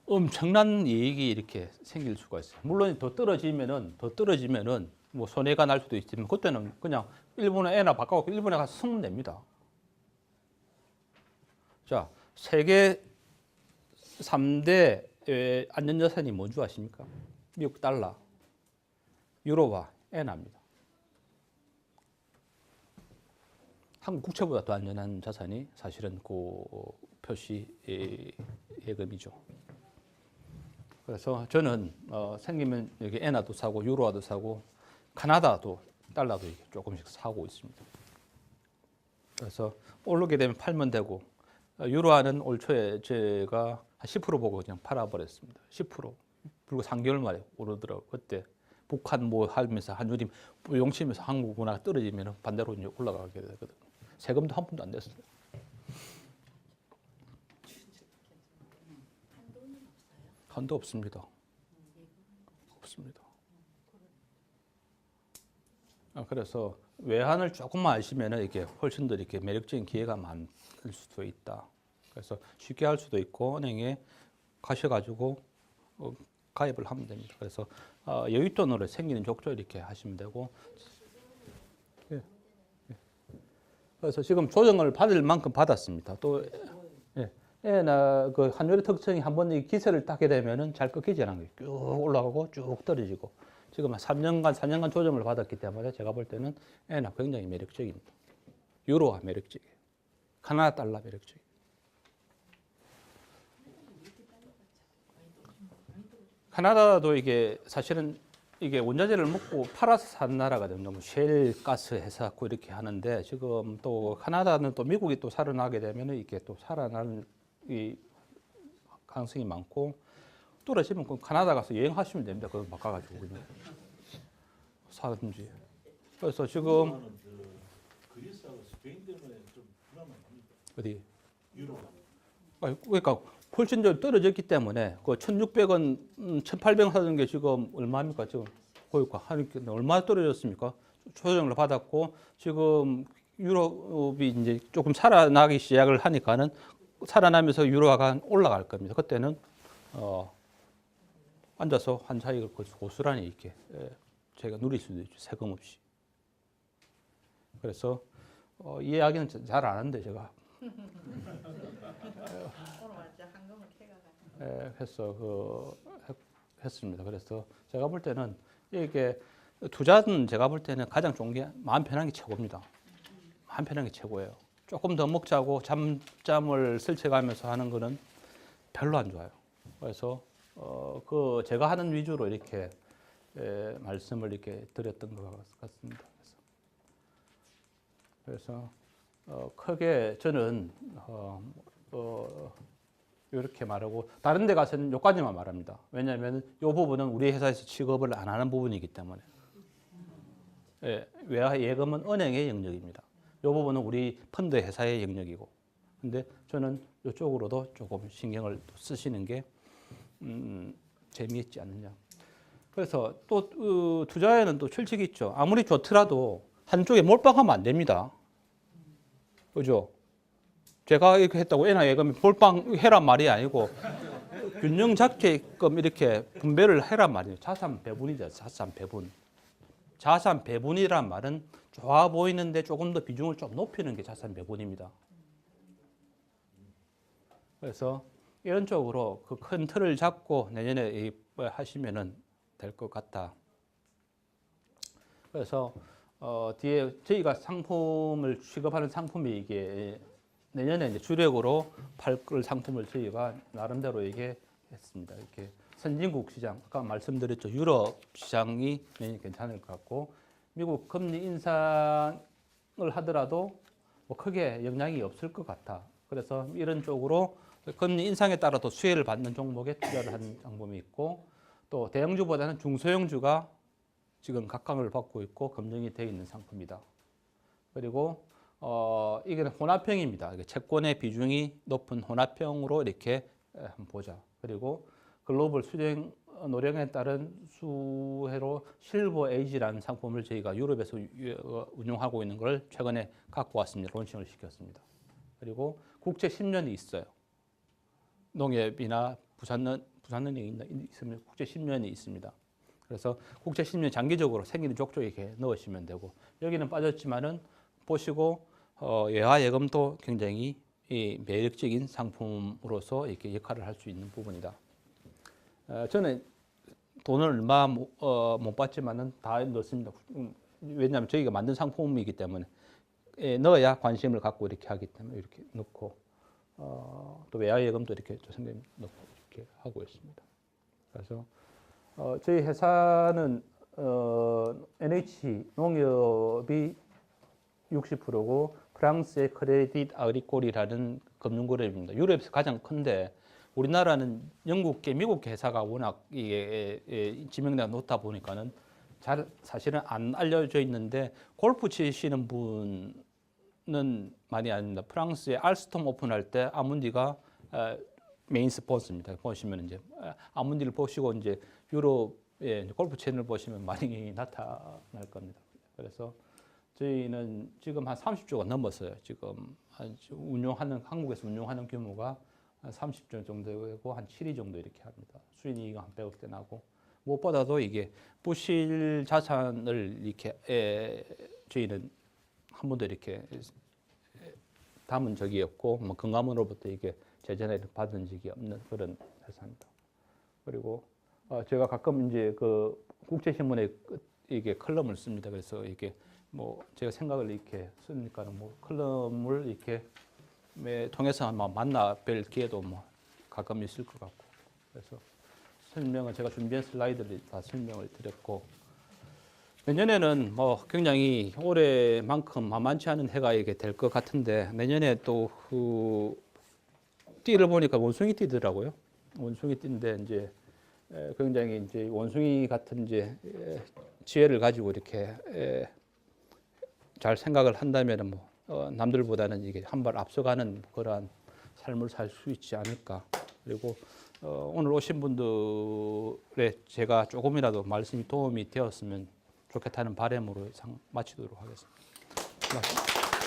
엄청난 이익이 이렇게 생길 수가 있어요. 물론 더 떨어지면은 뭐 손해가 날 수도 있지만 그때는 그냥 일본의 엔화 바꿔갖고 일본에 가서 쓰면 됩니다. 자, 세계 3대 안전자산이 뭔지 아십니까? 미국 달러, 유로화, 엔화입니다. 한국 국채보다 더 안전한 자산이 사실은 그 표시 예금이죠. 그래서 저는 생기면 여기 엔화도 사고 유로화도 사고 카나다도 달러도 조금씩 사고 있습니다. 그래서 오르게 되면 팔면 되고 유로화는 올 초에 제가 한 10% 보고 그냥 팔아버렸습니다. 10%. 불과 3개월 만에 오르더라고. 그때 북한 뭐 하면서 환율이 용치면서 한국 문화가 떨어지면 반대로 이제 올라가게 되거든. 세금도 한 푼도 안 냈어요. 한도 없습니다. 없습니다. 그래서 외환을 조금만 아시면은 이게 훨씬 더 이렇게 매력적인 기회가 많을 수도 있다. 그래서 쉽게 할 수도 있고 은행에 가셔가지고 가입을 하면 됩니다. 그래서 여윳돈으로 생기는 족조 이렇게 하시면 되고. 예, 예. 그래서 지금 조정을 받을 만큼 받았습니다. 또 예나 그 환율의 특징이 한번 이 기세를 타게 되면은 잘 꺾이지 않은 거예요. 쭉 올라가고 쭉 떨어지고. 지금 한 4년간 조정을 받았기 때문에 제가 볼 때는 엔화 굉장히 매력적입니다. 유로가 매력적이에요. 카나다 달러 매력적이에요. 카나다도 이게 사실은 이게 원자재를 먹고 팔아서 사는 나라거든요. 뭐 쉘 가스 회사 갖고 이렇게 하는데 지금 또 카나다는 또 미국이 또 살아나게 되면 이게 또 살아나는 이 가능성이 많고 떨어지면 그 카나다 가서 여행하시면 됩니다. 그거 바꿔가지고 그냥 사든지. 그래서 지금 그리스하고 스페인 때문에 좀 불안합니다. 어디? 유로가. 그러니까 훨씬 더 떨어졌기 때문에 그 1,600원, 1,800원 하던 게 지금 얼마입니까? 지금 그러니까 하니까 얼마 떨어졌습니까? 조정을 받았고 지금 유럽이 이제 조금 살아나기 시작을 하니까는 살아나면서 유로화가 올라갈 겁니다. 그때는 앉아서 한 차익을 고스란히 이렇게 저희가 누릴 수도 있죠. 세금 없이. 그래서 이 이야기는 잘 안 하는데 제가 오늘 완전 한금을 캐가가. 해서 했습니다. 그래서 제가 볼 때는 이게 투자는 제가 볼 때는 가장 좋은 게 마음 편한 게 최고입니다. 마음 편한 게 최고예요. 조금 더 먹자고 잠을 설쳐가면서 하는 거는 별로 안 좋아요. 그래서 그 제가 하는 위주로 이렇게 말씀을 이렇게 드렸던 것 같습니다. 그래서 크게 저는 이렇게 말하고 다른 데 가서는 여기까지만 말합니다. 왜냐하면 이 부분은 우리 회사에서 취급을 안 하는 부분이기 때문에. 외화 예금은 은행의 영역입니다. 이 부분은 우리 펀드 회사의 영역이고. 근데 저는 이쪽으로도 조금 신경을 쓰시는 게 재미있지 않느냐. 그래서 또 투자에는 또 철칙이 있죠. 아무리 좋더라도 한쪽에 몰빵하면 안 됩니다. 그죠? 제가 이렇게 했다고 엔화 예금이 몰빵해란 말이 아니고 균형 잡게끔 이렇게 분배를 해란 말이에요. 자산 배분이죠. 자산 배분. 자산 배분이란 말은 좋아 보이는데 조금 더 비중을 좀 높이는 게 자산 배분입니다. 그래서 이런 쪽으로 그 큰 틀을 잡고 내년에 하시면은 될 것 같다. 그래서 뒤에 저희가 상품을 취급하는 상품이 이게 내년에 이제 주력으로 팔 상품을 저희가 나름대로 얘기했습니다. 이렇게 선진국 시장, 아까 말씀드렸죠. 유럽 시장이 내년에 괜찮을 것 같고, 미국 금리 인상을 하더라도 뭐 크게 영향이 없을 것 같아. 그래서 이런 쪽으로 금리 인상에 따라서 수혜를 받는 종목에 투자를 하는 상품이 있고, 또 대형주보다는 중소형주가 지금 각광을 받고 있고 검증이 되어 있는 상품이다. 그리고 이게 혼합형입니다. 채권의 비중이 높은 혼합형으로 이렇게 한번 보자. 그리고 글로벌 수령 노령에 따른 수혜로 실버 에이지라는 상품을 저희가 유럽에서 운용하고 있는 걸 최근에 갖고 왔습니다. 론칭을 시켰습니다. 그리고 국채 10년이 있어요. 농협이나 부산은행이 있으면 국채 10년이 있습니다. 그래서 국채 10년 장기적으로 생기는 족족 이렇게 넣으시면 되고, 여기는 빠졌지만은 보시고 외화 예금도 굉장히 매력적인 상품으로서 이렇게 역할을 할 수 있는 부분이다. 저는 돈을 얼마 못 받지만은 다 넣습니다. 왜냐하면 저희가 만든 상품이기 때문에 넣어야 관심을 갖고 이렇게 하기 때문에 이렇게 넣고, 또 외화 예금도 이렇게 조선님 넣고 이렇게 하고 있습니다. 그래서 저희 회사는 NH 농협이 60%고 프랑스의 크레딧 아그리콜이라는 금융그룹입니다. 유럽에서 가장 큰데 우리나라는 영국계, 미국계 회사가 워낙 이게 지명도가 높다 보니까는 잘 사실은 안 알려져 있는데 골프 치시는 분은 많이 아닙니다. 프랑스의 알스톰 오픈할 때 아문디가 메인 스폰서입니다. 보시면 이제 아문디를 보시고 이제 유럽의 골프 채널 보시면 많이 나타날 겁니다. 그래서 저희는 지금 한 30조가 넘었어요. 지금 한국에서 운용하는 규모가 한 30조 정도 되고 한 7위 정도 이렇게 합니다. 수익이익 한 100억대 나고 무엇보다도 이게 부실 자산을 이렇게 저희는 한 번도 이렇게 담은 적이 없고 뭐 건강으로부터 이게 재전을 받은 적이 없는 그런 회사입니다. 그리고 제가 가끔 이제 그 국제신문에 이게 컬럼을 씁니다. 그래서 이게 뭐 제가 생각을 이렇게 쓰니까는 뭐 컬럼을 이렇게 통해서 아마 만나 뵐 기회도 뭐 가끔 있을 것 같고 그래서 설명은 제가 준비한 슬라이드를 다 설명을 드렸고 내년에는 뭐 굉장히 올해만큼 만만치 않은 해가 이게 될 것 같은데 내년에 또 그 띠를 보니까 원숭이 띠더라고요. 원숭이 띠인데 이제 굉장히 이제 원숭이 같은 이제 지혜를 가지고 이렇게 잘 생각을 한다면은 뭐 남들보다는 이게 한 발 앞서가는 그러한 삶을 살 수 있지 않을까. 그리고 오늘 오신 분들의 제가 조금이라도 말씀이 도움이 되었으면 좋겠다는 바람으로 이상 마치도록 하겠습니다. 고맙습니다.